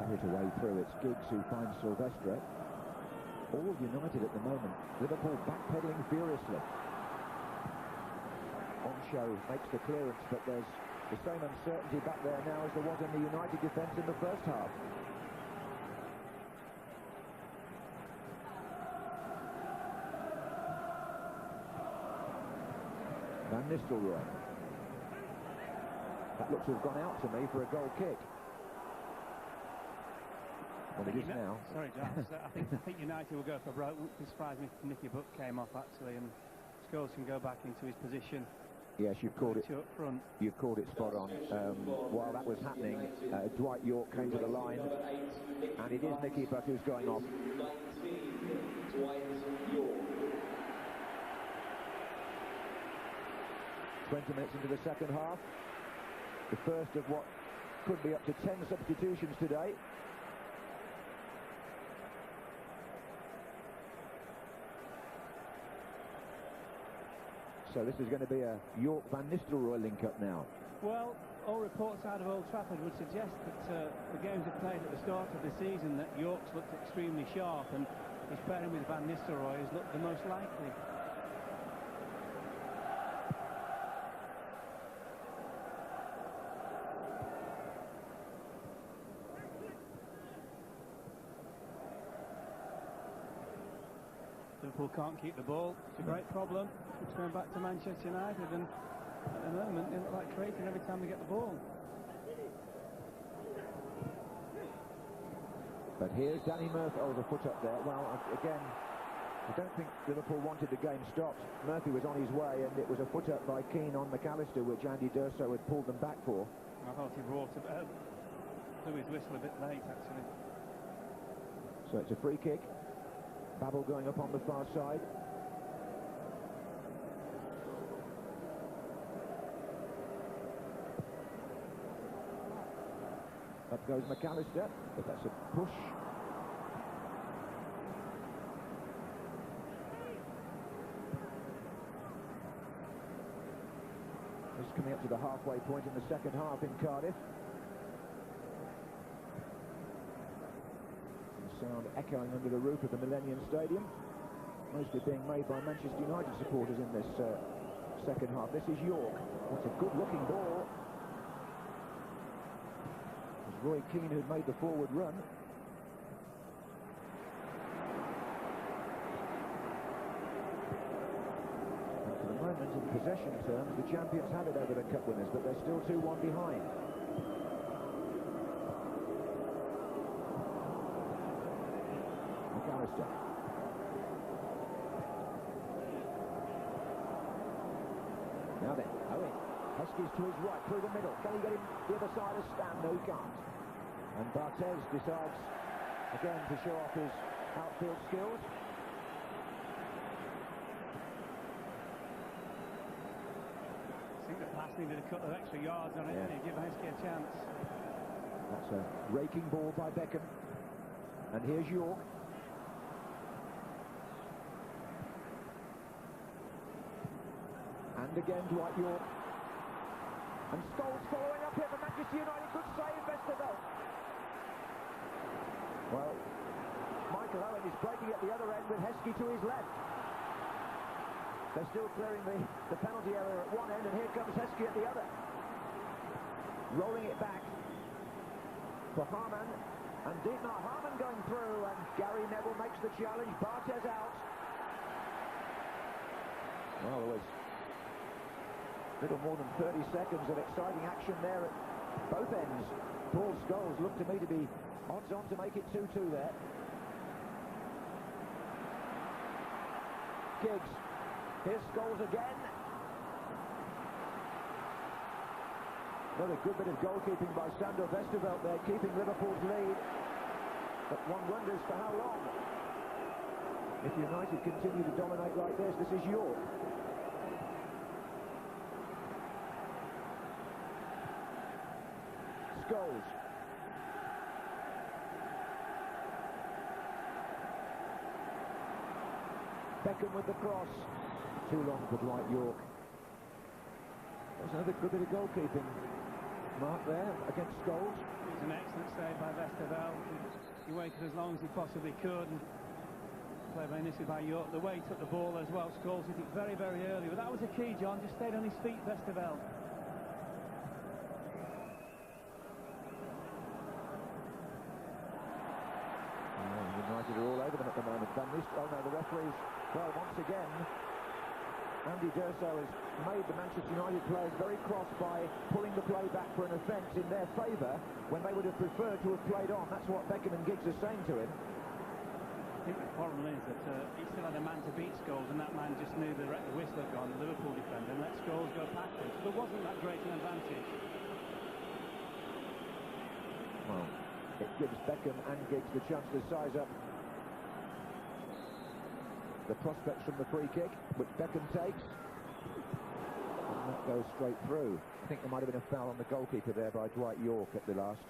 Carried away through. It's Giggs who finds Silvestre. All United at the moment. Liverpool backpedaling furiously. Onshow makes the clearance, but there's the same uncertainty back there now as there was in the United defence in the first half. Van Nistelrooy. That looks to have gone out to me for a goal kick. Well, it is now. Sorry, John. I think United will go for broke. Wouldn't be surprised if Nicky Butt came off, actually, and Scholes can go back into his position. Yes, you've called it. Up front. You've called it spot on. While that was happening, Dwight York came to the line, and it is Nicky Butt who's going off. 19, Dwight York. 20 minutes into the second half. The first of what could be up to 10 substitutions today. So this is going to be a York Van Nistelrooy link-up now. Well, all reports out of Old Trafford would suggest that the games have played at the start of the season that York's looked extremely sharp, and his pairing with Van Nistelrooy has looked the most likely. Liverpool can't keep the ball. It's a great problem. It's going back to Manchester United, and at the moment they look like creating every time they get the ball. But here's Danny Murphy. Oh, the foot up there. Well, again, I don't think Liverpool wanted the game stopped. Murphy was on his way, and it was a foot up by Keane on McAllister, which Andy D'Urso had pulled them back for. I thought he brought Louis whistle a bit late, actually. So it's a free kick. Babel going up on the far side. Up goes McAllister, but that's a push. It's coming up to the halfway point in the second half in Cardiff. The sound echoing under the roof of the Millennium Stadium, mostly being made by Manchester United supporters in this second half. This is York. That's a good-looking ball. It was Roy Keane who'd made the forward run. And for the moment, in possession terms, the champions have it over the cup winners, but they're still 2-1 behind. McAllister. Now then, Owen. Huskies to his right, through the middle. Can he get him the other side of Stam? No, he can't. And Barthez decides again to show off his outfield skills. I think the pass needed a couple of extra yards on it, and give Heskey a chance. That's a raking ball by Beckham. And here's York. And again, Dwight York. And Scholes following up here for Manchester United. Good save, Westerveld. Well, Michael Owen is breaking at the other end with Heskey to his left. They're still clearing the penalty area at one end, and here comes Heskey at the other. Rolling it back for Harman. And Dietmar Harman going through, and Gary Neville makes the challenge. Barthez out. Well, there was little more than 30 seconds of exciting action there at both ends. Paul Scholes looked to me to be odds on to make it 2-2 there. Giggs. Here's Scholes again. Another good bit of goalkeeping by Sandor Westerveld there, keeping Liverpool's lead. But one wonders for how long. If United continue to dominate like this is York. Scholes. Beckham with the cross. Too long for Dwight York. There's another good bit of goalkeeping. Mark there against Scholes. It was an excellent save by Westerveld. He waited as long as he possibly could. And played very nicely by York. The way he took the ball as well. Scholes hit it very, very early. But that was a key, John. Just stayed on his feet, Westerveld. United are all over them at the moment. Van Nistelrooy, oh no, the referees, well, once again, Andy D'Urso has made the Manchester United players very cross by pulling the play back for an offence in their favour when they would have preferred to have played on. That's what Beckham and Giggs are saying to him. I think the problem is that he still had a man to beat Scholes, and that man just knew the whistle had gone, the Liverpool defender, and let Scholes go past him. So there wasn't that great an advantage. Well, it gives Beckham and Giggs the chance to size up the prospects from the free kick, which Beckham takes. And that goes straight through. I think there might have been a foul on the goalkeeper there by Dwight York at the last.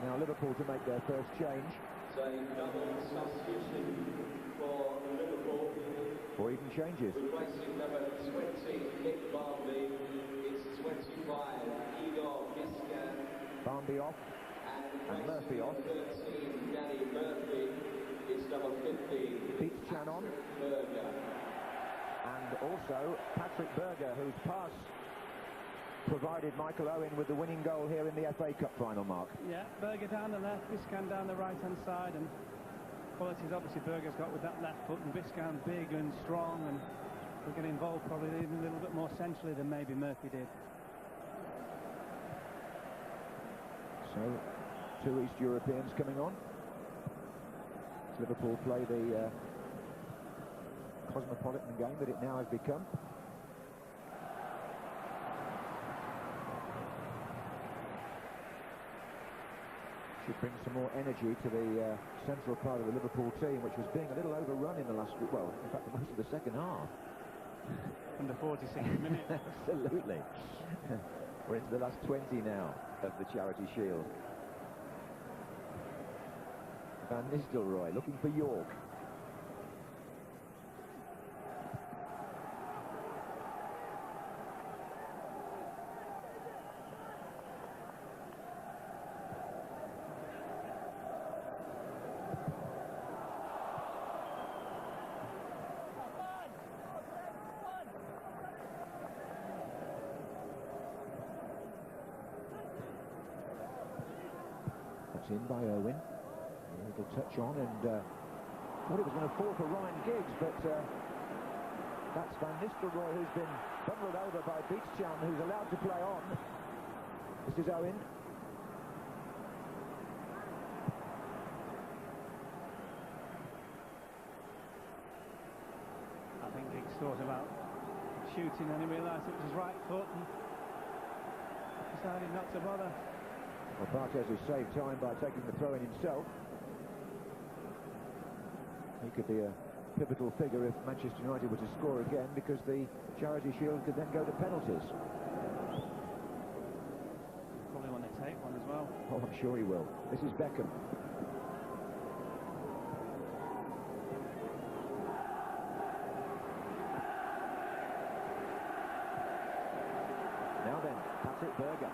Now Liverpool to make their first change. So double substitution for Liverpool. Or even changes. Replacing number 20, Nick Barmby. It's 25, Igor Geskan. Barmby off. And Murphy off. 13, Danny Murphy. It's number 15. Beats Channon. Berger. And also Patrick Berger, whose pass provided Michael Owen with the winning goal here in the FA Cup final, Mark. Yeah, Berger down the left, Biscan down the right-hand side, and qualities obviously Berger's got with that left foot, and Biscan big and strong, and will get involved probably even a little bit more centrally than maybe Murphy did. So, two East Europeans coming on. Liverpool play the cosmopolitan game that it now has become. Should bring some more energy to the central part of the Liverpool team, which was being a little overrun in the last, well, in fact, most of the second half. from the 46th minute. Absolutely. We're into the last 20 now of the Charity Shield. Van Nistelrooy looking for York. In by Owen. A little touch on, and thought it was going to fall for Ryan Giggs, but that's Van Nistelrooy who's been bundled over by Beachchan, who's allowed to play on. This is Owen. I think Giggs thought about shooting and he realised it was his right foot and decided not to bother. Well, Barthez has saved time by taking the throw in himself. He could be a pivotal figure if Manchester United were to score again, because the Charity Shield could then go to penalties. Probably want to take one as well. Oh, I'm sure he will. This is Beckham. Now then, Patrick Berger.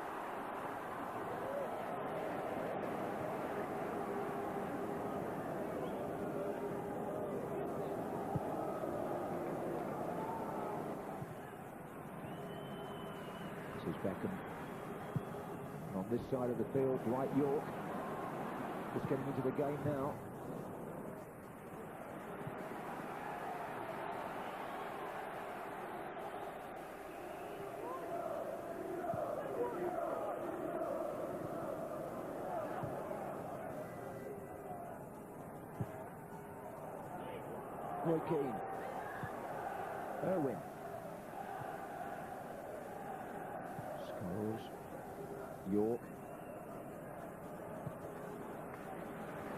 This is Beckham. On this side of the field, Dwight York. Just getting into the game now. Roy Keane. Owen. Scholes. York.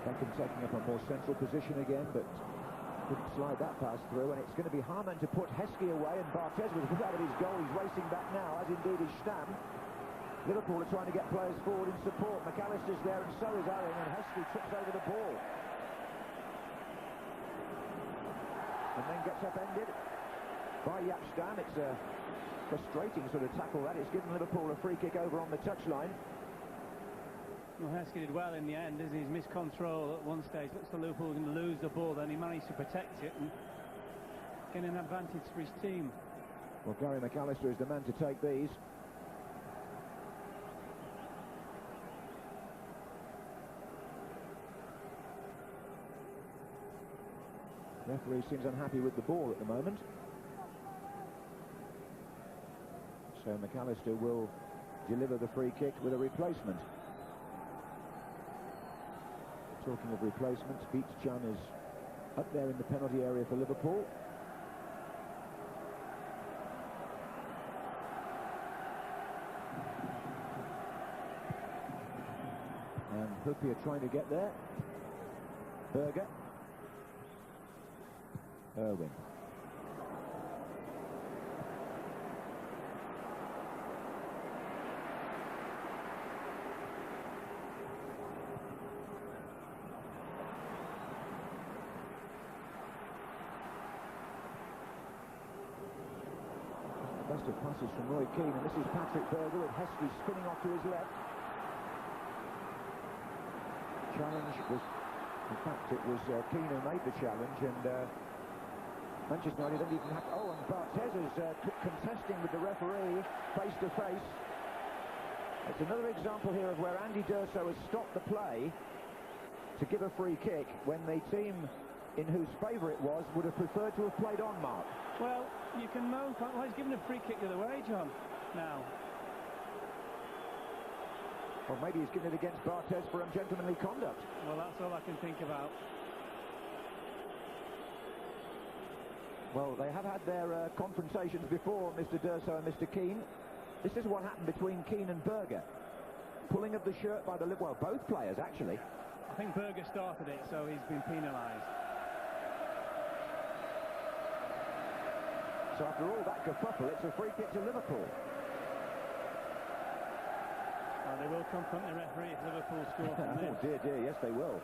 Beckham taking up a more central position again, but couldn't slide that pass through, and it's going to be Harman to put Heskey away, and Barthez was out of his goal. He's racing back now, as indeed is Stam. Liverpool are trying to get players forward in support. McAllister's there, and so is Owen, and Heskey trips over the ball. And then gets upended by Jaap Stam. It's a frustrating sort of tackle that. It's given Liverpool a free kick over on the touchline. Well, Heskey did well in the end, as he's missed control at one stage. Looks like Liverpool going to lose the ball, then he managed to protect it and get an advantage for his team. Well, Gary McAllister is the man to take these. Referee seems unhappy with the ball at the moment. So McAllister will deliver the free kick with a replacement. Talking of replacements, Beachchan is up there in the penalty area for Liverpool. And Hoopier trying to get there. Berger. Owen. Best of passes from Roy Keane, and this is Patrick Berger with Heskey spinning off to his left. Challenge was, in fact, it was Keane who made the challenge, and Manchester United don't even have to... Oh, and Barthez is contesting with the referee face to face. It's another example here of where Andy D'Urso has stopped the play to give a free kick when the team in whose favour it was would have preferred to have played on, Mark. Well, you can moan, can't you? He's given a free kick the other way, John, now. Or maybe he's given it against Barthez for ungentlemanly conduct. Well, that's all I can think about. Well, they have had their confrontations before, Mr. D'Urso and Mr. Keane. This is what happened between Keane and Berger. Pulling of the shirt by the... Well, both players, actually. I think Berger started it, so he's been penalised. So after all that kerfuffle, it's a free kick to Liverpool. Well, they will confront the referee if Liverpool score from this. Oh dear, dear, yes they will.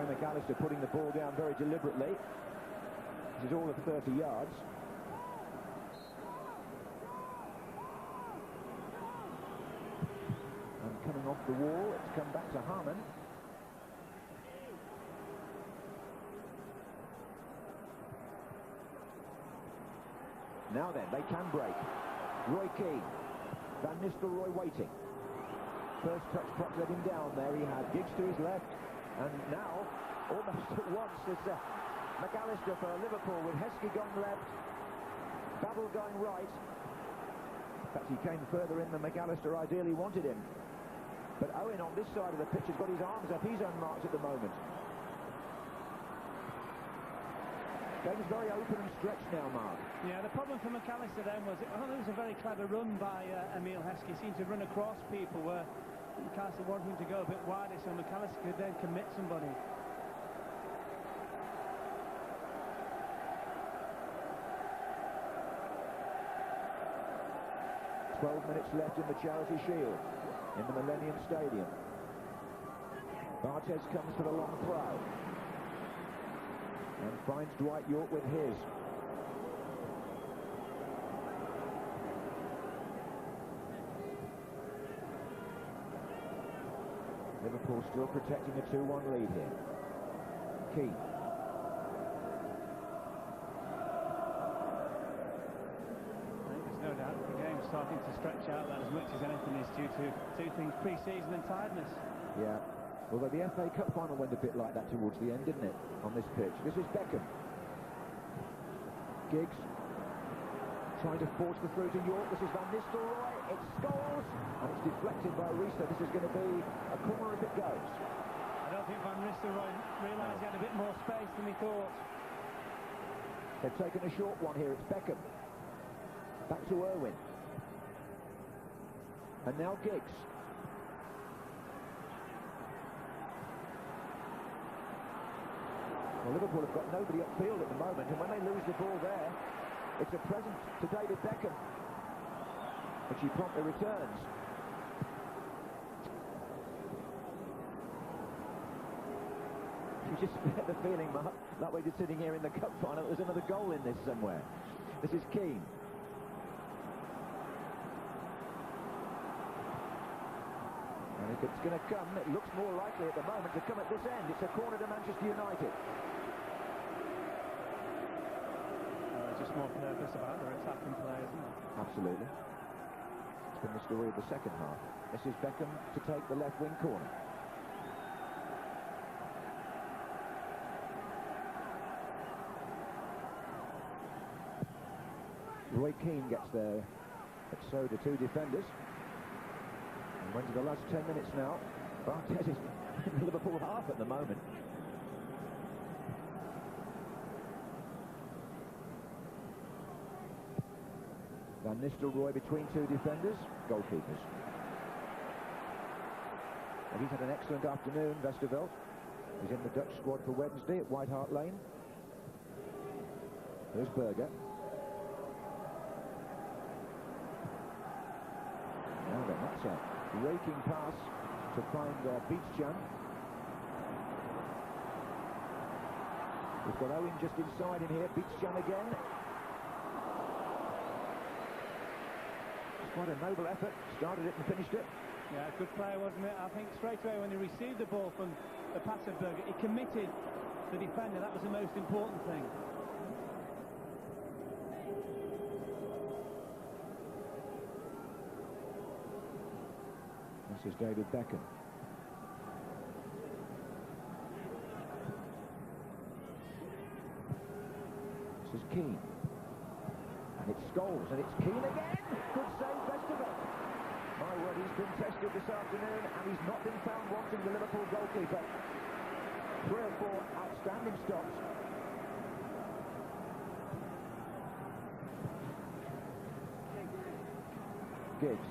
McAllister putting the ball down very deliberately. This is all of 30 yards. And coming off the wall, it's come back to Harmon. Now then, they can break. Roy Keane. Van Nistelrooy waiting. First touch Prop let him down there. He had Giggs to his left. And now, almost at once, it's McAllister for Liverpool with Heskey going left, Babel going right. In fact, he came further in than McAllister ideally wanted him. But Owen on this side of the pitch has got his arms up. He's unmarked at the moment. Game's very open and stretched now, Mark. Yeah, the problem for McAllister then was, I thought it was a very clever run by Emile Heskey. Seemed to run across people where McAllister wanted him to go a bit wider so McAllister could then commit somebody. Minutes left in the Charity Shield in the Millennium Stadium. Barthez comes for the long throw and finds Dwight York with his. Liverpool still protecting a 2-1 lead here. Keane. Starting to stretch out that as much as anything is due to two things: pre-season and tiredness. Yeah, although the FA Cup final went a bit like that towards the end, didn't it, on this pitch? This is Beckham. Giggs trying to force the through to York. This is Van Nistelrooy. It's Scholes, and it's deflected by Risa. This is going to be a corner if it goes. I don't think Van Nistelrooy realised he had a bit more space than he thought. They've taken a short one here. It's Beckham. Back to Owen. And now Giggs. Well, Liverpool have got nobody upfield at the moment, and when they lose the ball there, it's a present to David Beckham, which he promptly returns. You just get the feeling, Mark, that way just sitting here in the cup final, there's another goal in this somewhere. This is Keane. And if it's going to come, it looks more likely at the moment to come at this end. It's a corner to Manchester United. There's just more purpose about their attacking play, isn't it? Absolutely. It's been the story of the second half. This is Beckham to take the left wing corner. Roy Keane gets there, but so do two defenders. Went to the last 10 minutes now. Barthez is in the Liverpool half at the moment. Van Nistelrooy between two defenders, goalkeepers. And he's had an excellent afternoon, Westerveld. He's in the Dutch squad for Wednesday at White Hart Lane. There's Berger. Now then, that's a raking pass to find Beachchan. We've got Owen just inside him here. Beachchan again. It's quite a noble effort. Started it and finished it. Yeah, good play, wasn't it? I think straight away when he received the ball from the pass of Berger, he committed the defender. That was the most important thing. This is David Beckham. This is Keane. And it's Scholes, and it's Keane again! Good save, Westerveld. My word, he's been tested this afternoon, and he's not been found wanting, the Liverpool goalkeeper. 3 or 4 outstanding stops. Giggs.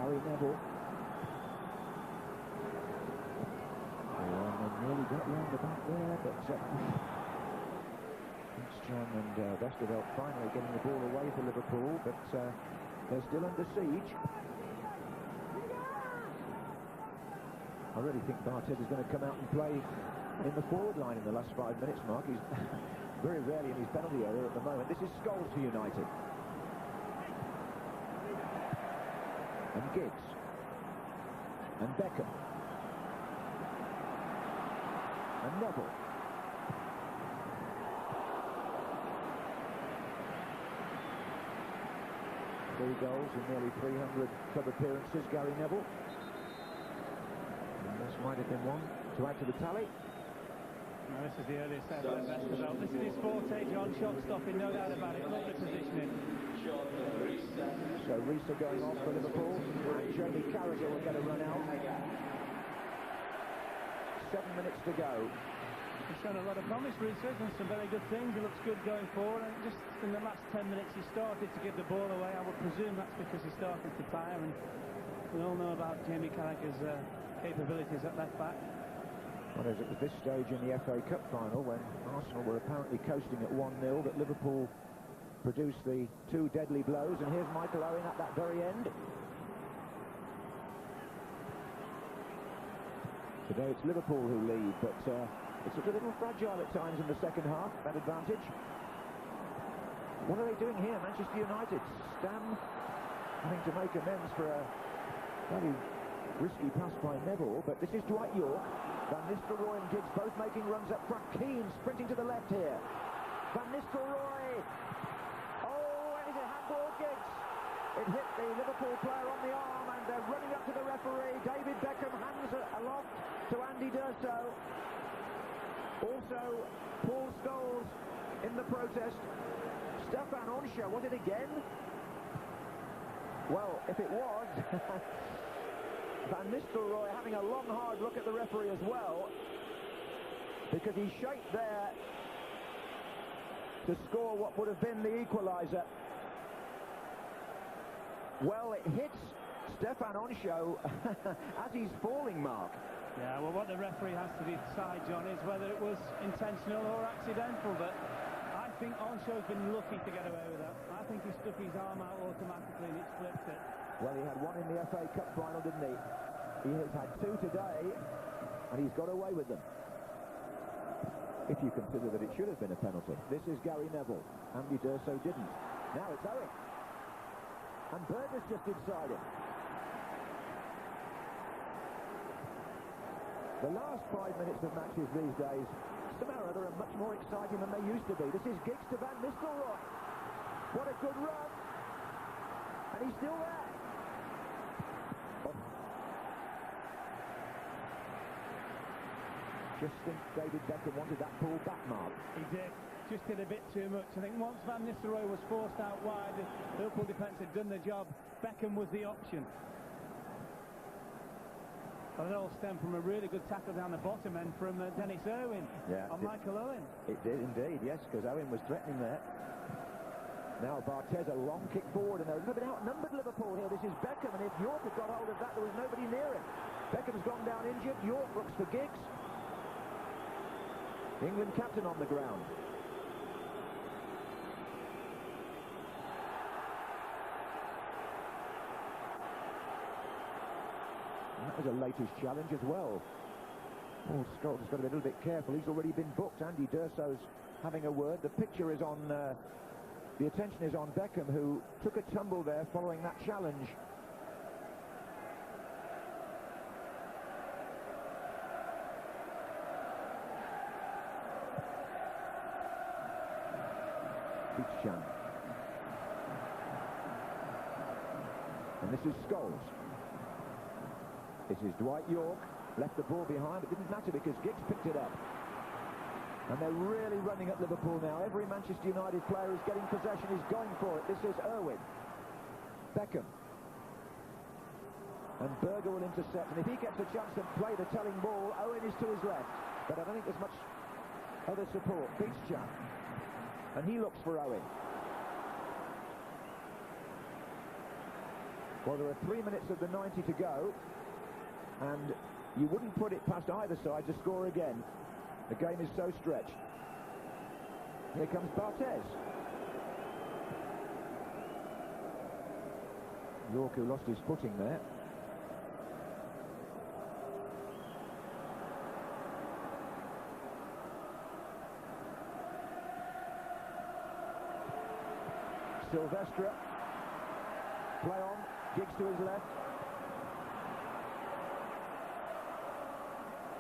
Gary Neville. And nearly got round the back there, but John and Westerveld finally getting the ball away for Liverpool, but they're still under siege. I really think Barthez is going to come out and play in the forward line in the last 5 minutes, Mark. He's very rarely in his penalty area at the moment. This is Scholes for United. And Giggs. And Beckham. And Neville. 3 goals in nearly 300 club appearances, Gary Neville. And this might have been one to add to the tally. No, this is the earliest ever at Westerveld. This is his forte, John. Shot stopping, no doubt about it. Lovely positioning. So Risa going off for Liverpool, and Jamie Carragher will get a run out. 7 minutes to go. He's shown a lot of promise, Risa, and some very good things. He looks good going forward, and just in the last 10 minutes he started to give the ball away. I would presume that's because he started to tire, and we all know about Jamie Carragher's capabilities at left back. Well, it was at this stage in the FA Cup final, when Arsenal were apparently coasting at 1-0, that Liverpool produced the 2 deadly blows, and here's Michael Owen at that very end. Today it's Liverpool who lead, but it's a little fragile at times in the second half, that advantage. What are they doing here, Manchester United? Stam having to make amends for a very risky pass by Neville, but this is Dwight York. Van Nistelrooy and Giggs both making runs up front. Keane sprinting to the left here. Van Nistelrooy. Oh, and is it handball, Giggs? It hit the Liverpool player on the arm, and they're running up to the referee. David Beckham hands it aloft to Andy D'Urso. Also, Paul Scholes in the protest. Stefan Onsha, was it again? Well, if it was, Van Nistelrooy having a long, hard look at the referee as well, because he shaped there to score what would have been the equaliser. Well, it hits Stefan Onsha as he's falling, Mark. Yeah, well, what the referee has to decide, John, is whether it was intentional or accidental, but I think Onsha's been lucky to get away with that. I think he stuck his arm out automatically and it flipped it. Well, he had one in the FA Cup final, didn't he? He has had 2 today, and he's got away with them. If you consider that it should have been a penalty. This is Gary Neville. Andy D'Urso didn't. Now it's Owen. And Berger's just inside him. The last 5 minutes of matches these days, somehow or other, are much more exciting than they used to be. This is Giggs to Van Nistelrooy. What a good run. And he's still there. Oh. Just think David Beckham wanted that ball back, Mark. He did. Just did a bit too much. I think once Van Nistelrooy was forced out wide, the Liverpool defence had done the job. Beckham was the option. But it all stemmed from a really good tackle down the bottom end from Dennis Owen on Michael Owen. It did indeed, yes, because Owen was threatening there. Now Barthez, a long kick forward, and they're a little bit outnumbered, Liverpool here. This is Beckham, and if York had got hold of that, there was nobody near him. Beckham's gone down injured. York looks for Giggs. The England captain on the ground. That was a latest challenge as well. Oh, Scholes has got to be a little bit careful. He's already been booked. Andy D'Urso's having a word. The picture is on... the attention is on Beckham, who took a tumble there following that challenge. Beachchan. And this is Scholes. This is Dwight York. Left the ball behind. It didn't matter because Giggs picked it up. And they're really running at Liverpool now. Every Manchester United player who's getting possession is going for it. This is Owen. Beckham. And Berger will intercept. And if he gets a chance to play the telling ball, Owen is to his left. But I don't think there's much other support. Beachchan. And he looks for Owen. Well, there are 3 minutes of the 90 to go, and you wouldn't put it past either side to score again. The game is so stretched. Here comes Barthez. York, who lost his footing there. Silvestre. Play on. Giggs to his left.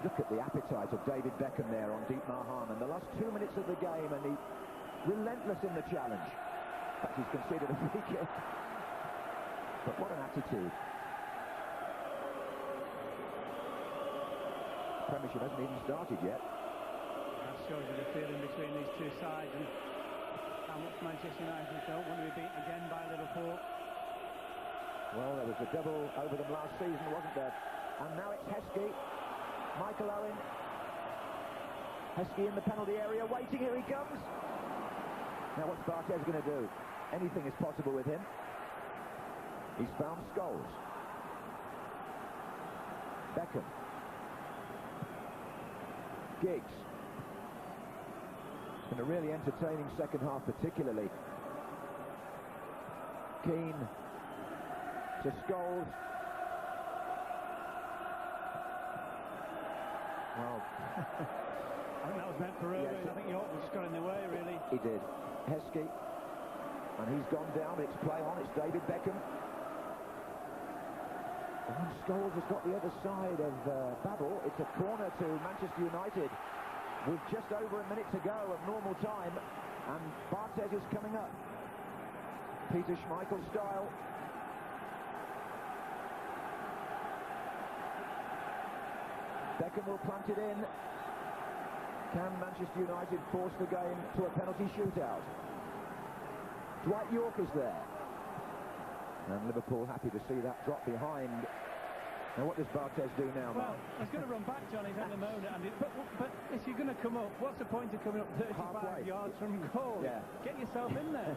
Look at the appetite of David Beckham there on Dietmar Hamann. The last 2 minutes of the game, and he relentless in the challenge. In fact, he's conceded a free kick. But what an attitude. Premiership hasn't even started yet. That shows you the feeling between these two sides and how much Manchester United don't want to be beaten again by Liverpool. Well, there was a double over them last season, wasn't there? And now it's Heskey. Michael Owen. Heskey in the penalty area, waiting, here he comes. Now what's Barthez going to do? Anything is possible with him. He's found Scholes. Beckham. Giggs. It's been a really entertaining second half, particularly. Keane to Scholes. Well, I think that was meant for Owen. Yes. I think York just got in the way, really. He did. Heskey. And he's gone down. It's play on. It's David Beckham. And Scholes has got the other side of Babel. It's a corner to Manchester United with just over a minute to go of normal time. And Barthez is coming up. Peter Schmeichel style. Beckham will plant it in. Can Manchester United force the game to a penalty shootout? Dwight York is there. And Liverpool happy to see that drop behind. Now what does Barthez do now, Well, he's going to run back, John. He's at the moment. But if you're going to come up, what's the point of coming up 35 halfway yards from goal? Yeah. Get yourself in there.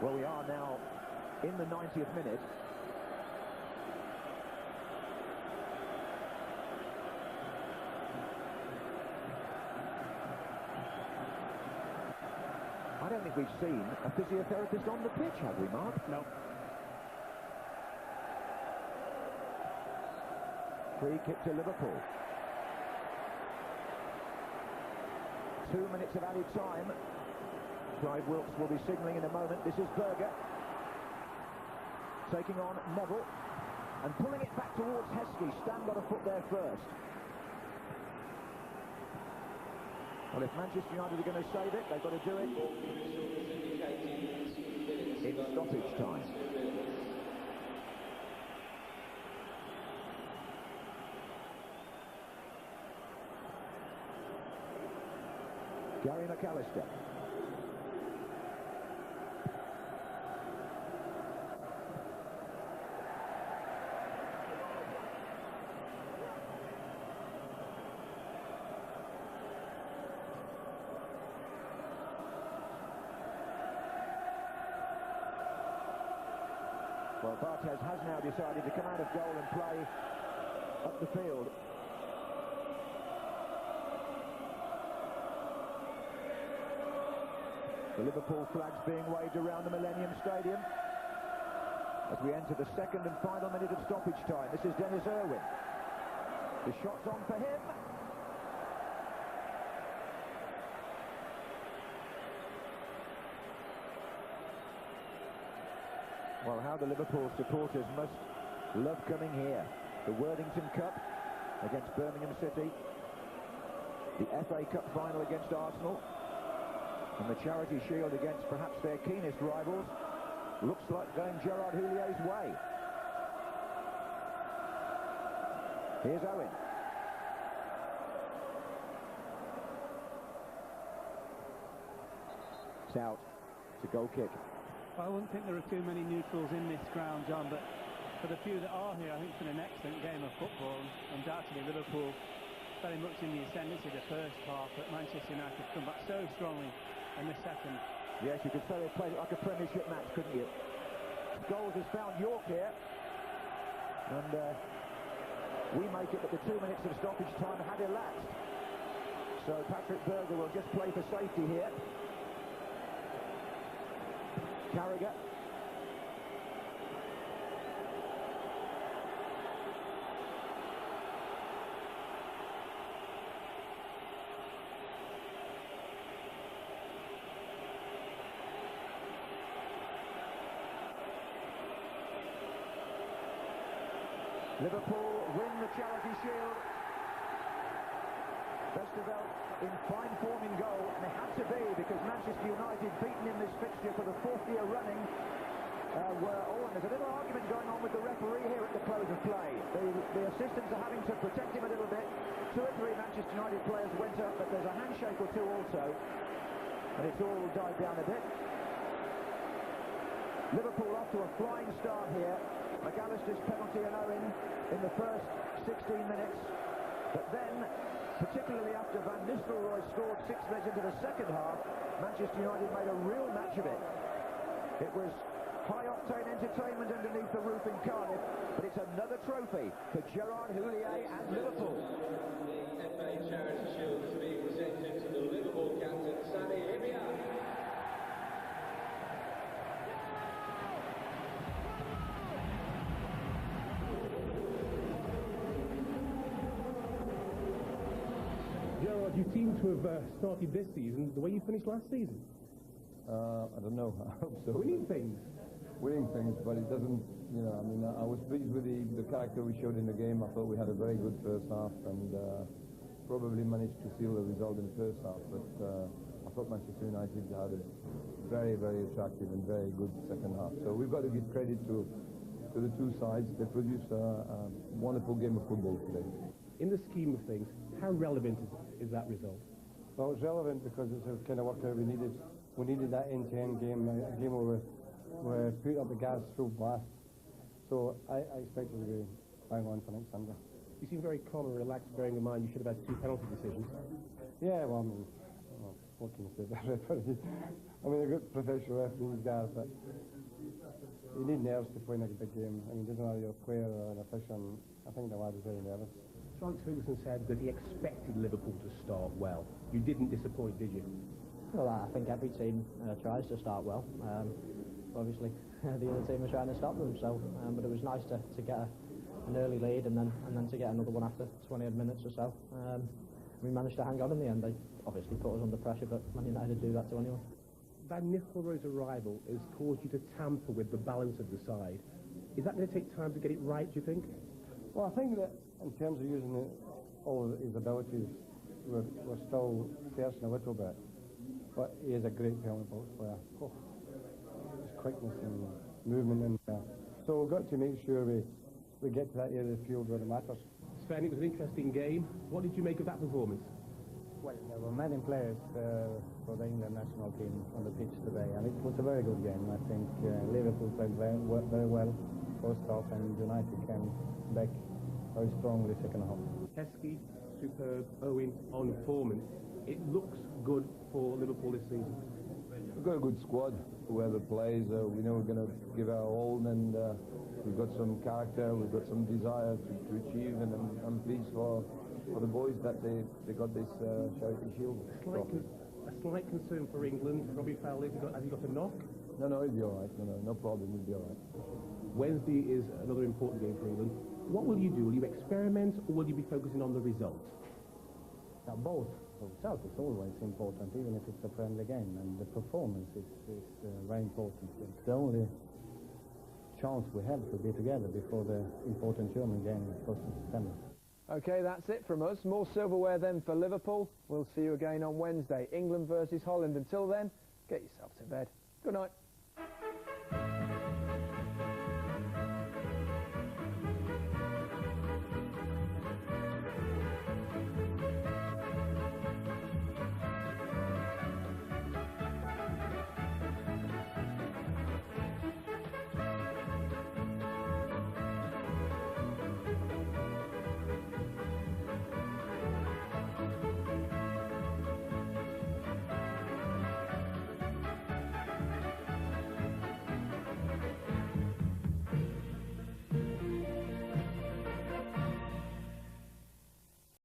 Well, we are now in the 90th minute. I don't think we've seen a physiotherapist on the pitch, have we, Mark? No. Free kick to Liverpool. 2 minutes of added time. Clive Wilkes will be signalling in a moment. This is Berger. Taking on Neville. And pulling it back towards Heskey. Stan got a foot there first. Well, if Manchester United are going to save it, they've got to do it in stoppage time. Gary McAllister. Well, Barthez has now decided to come out of goal and play up the field. The Liverpool flag's being waved around the Millennium Stadium as we enter the second and final minute of stoppage time. This is Dennis Irwin. The shot's on for him. Well, how the Liverpool supporters must love coming here. The Worthington Cup against Birmingham City. The FA Cup final against Arsenal. And the Charity Shield against perhaps their keenest rivals. Looks like going Gerrard Houlier's way. Here's Owen. It's out. It's a goal kick. I wouldn't think there are too many neutrals in this ground, John, but for the few that are here, I think it's been an excellent game of football. Undoubtedly, Liverpool very much in the ascendancy the first half, but Manchester United come back so strongly in the second. Yes, you could say they played it like a Premiership match, couldn't you? Scholes has found York here. And we make it that the 2 minutes of stoppage time had elapsed. So Patrick Berger will just play for safety here. Carragher. Liverpool win the Charity Shield. Westerveld in fine form in goal, and it had to be because Manchester United, beaten in this fixture for the 4th year running, were Owen. There's a little argument going on with the referee here at the close of play. The assistants are having to protect him a little bit. 2 or 3 Manchester United players went up, but there's a handshake or two also, and it's all died down a bit. Liverpool off to a flying start here. McAllister's penalty and Owen in the first 16 minutes. But then, particularly after Van Nistelrooy scored 6 minutes into the second half, Manchester United made a real match of it. It was high-octane entertainment underneath the roof in Cardiff, but it's another trophy for Gerrard, Houllier and Liverpool. The FA Charity Shield is being presented to the Liverpool captain, Sammy Hibia. Gerrard, you seem to have started this season the way you finished last season. I don't know. I hope so. Winning things, but it doesn't, you know, I mean, I was pleased with the character we showed in the game. I thought we had a very good first half and probably managed to seal the result in the first half. But I thought Manchester United had a very, very attractive and very good second half. So we've got to give credit to the two sides. They produced a wonderful game of football today. in the scheme of things, how relevant is that result? Well, it's relevant because it's the kind of work that we needed. We needed that end-to-end game, a game where we're putting up the gas full blast. So I expect it to be bang on for next Sunday. You seem very calm and relaxed, bearing in mind you should have had 2 penalty decisions. Yeah, well, I mean, what can you say about referees? I mean, they're good professional referees, guys, but you need nerves to win a big game. I mean, it doesn't matter you're a player or an official, and I think the lad was very nervous. Ferguson said that he expected Liverpool to start well. You didn't disappoint, did you? Well, I think every team tries to start well. Obviously, the other team was trying to stop them, so but it was nice to get an early lead and then to get another one after 20 odd minutes or so. We managed to hang on in the end. They obviously put us under pressure, but Man United do that to anyone. Van Nistelrooy's arrival has caused you to tamper with the balance of the side. Is that going to take time to get it right, do you think? Well, I think that in terms of using all of his abilities, we're still searching a little bit. But he is a great penalty box player. Oh, his quickness and movement in there. So we've got to make sure we get to that area of the field where it matters. Sven, it was an interesting game. What did you make of that performance? Well, there were many players for the England national team on the pitch today, and it was a very good game. I think Liverpool played very well first half, and United came back very strongly second half. Heskey, superb. Owen on form. It looks good for Liverpool this season. We've got a good squad. Whoever plays, we know we're going to give our all, and we've got some character, we've got some desire to achieve, and I'm pleased for the boys that they got this Charity Shield. A slight concern for England. Robbie Fowler, has he got a knock? No, he'll be all right. No problem. He'll be all right. Wednesday is another important game for England. What will you do? Will you experiment, or will you be focusing on the result? Now, both. For itself, it's always important, even if it's a friendly game, and the performance is very important. It's the only chance we have to be together before the important German game is 1st of September. OK, that's it from us. More silverware then for Liverpool. We'll see you again on Wednesday. England versus Holland. Until then, get yourself to bed. Good night.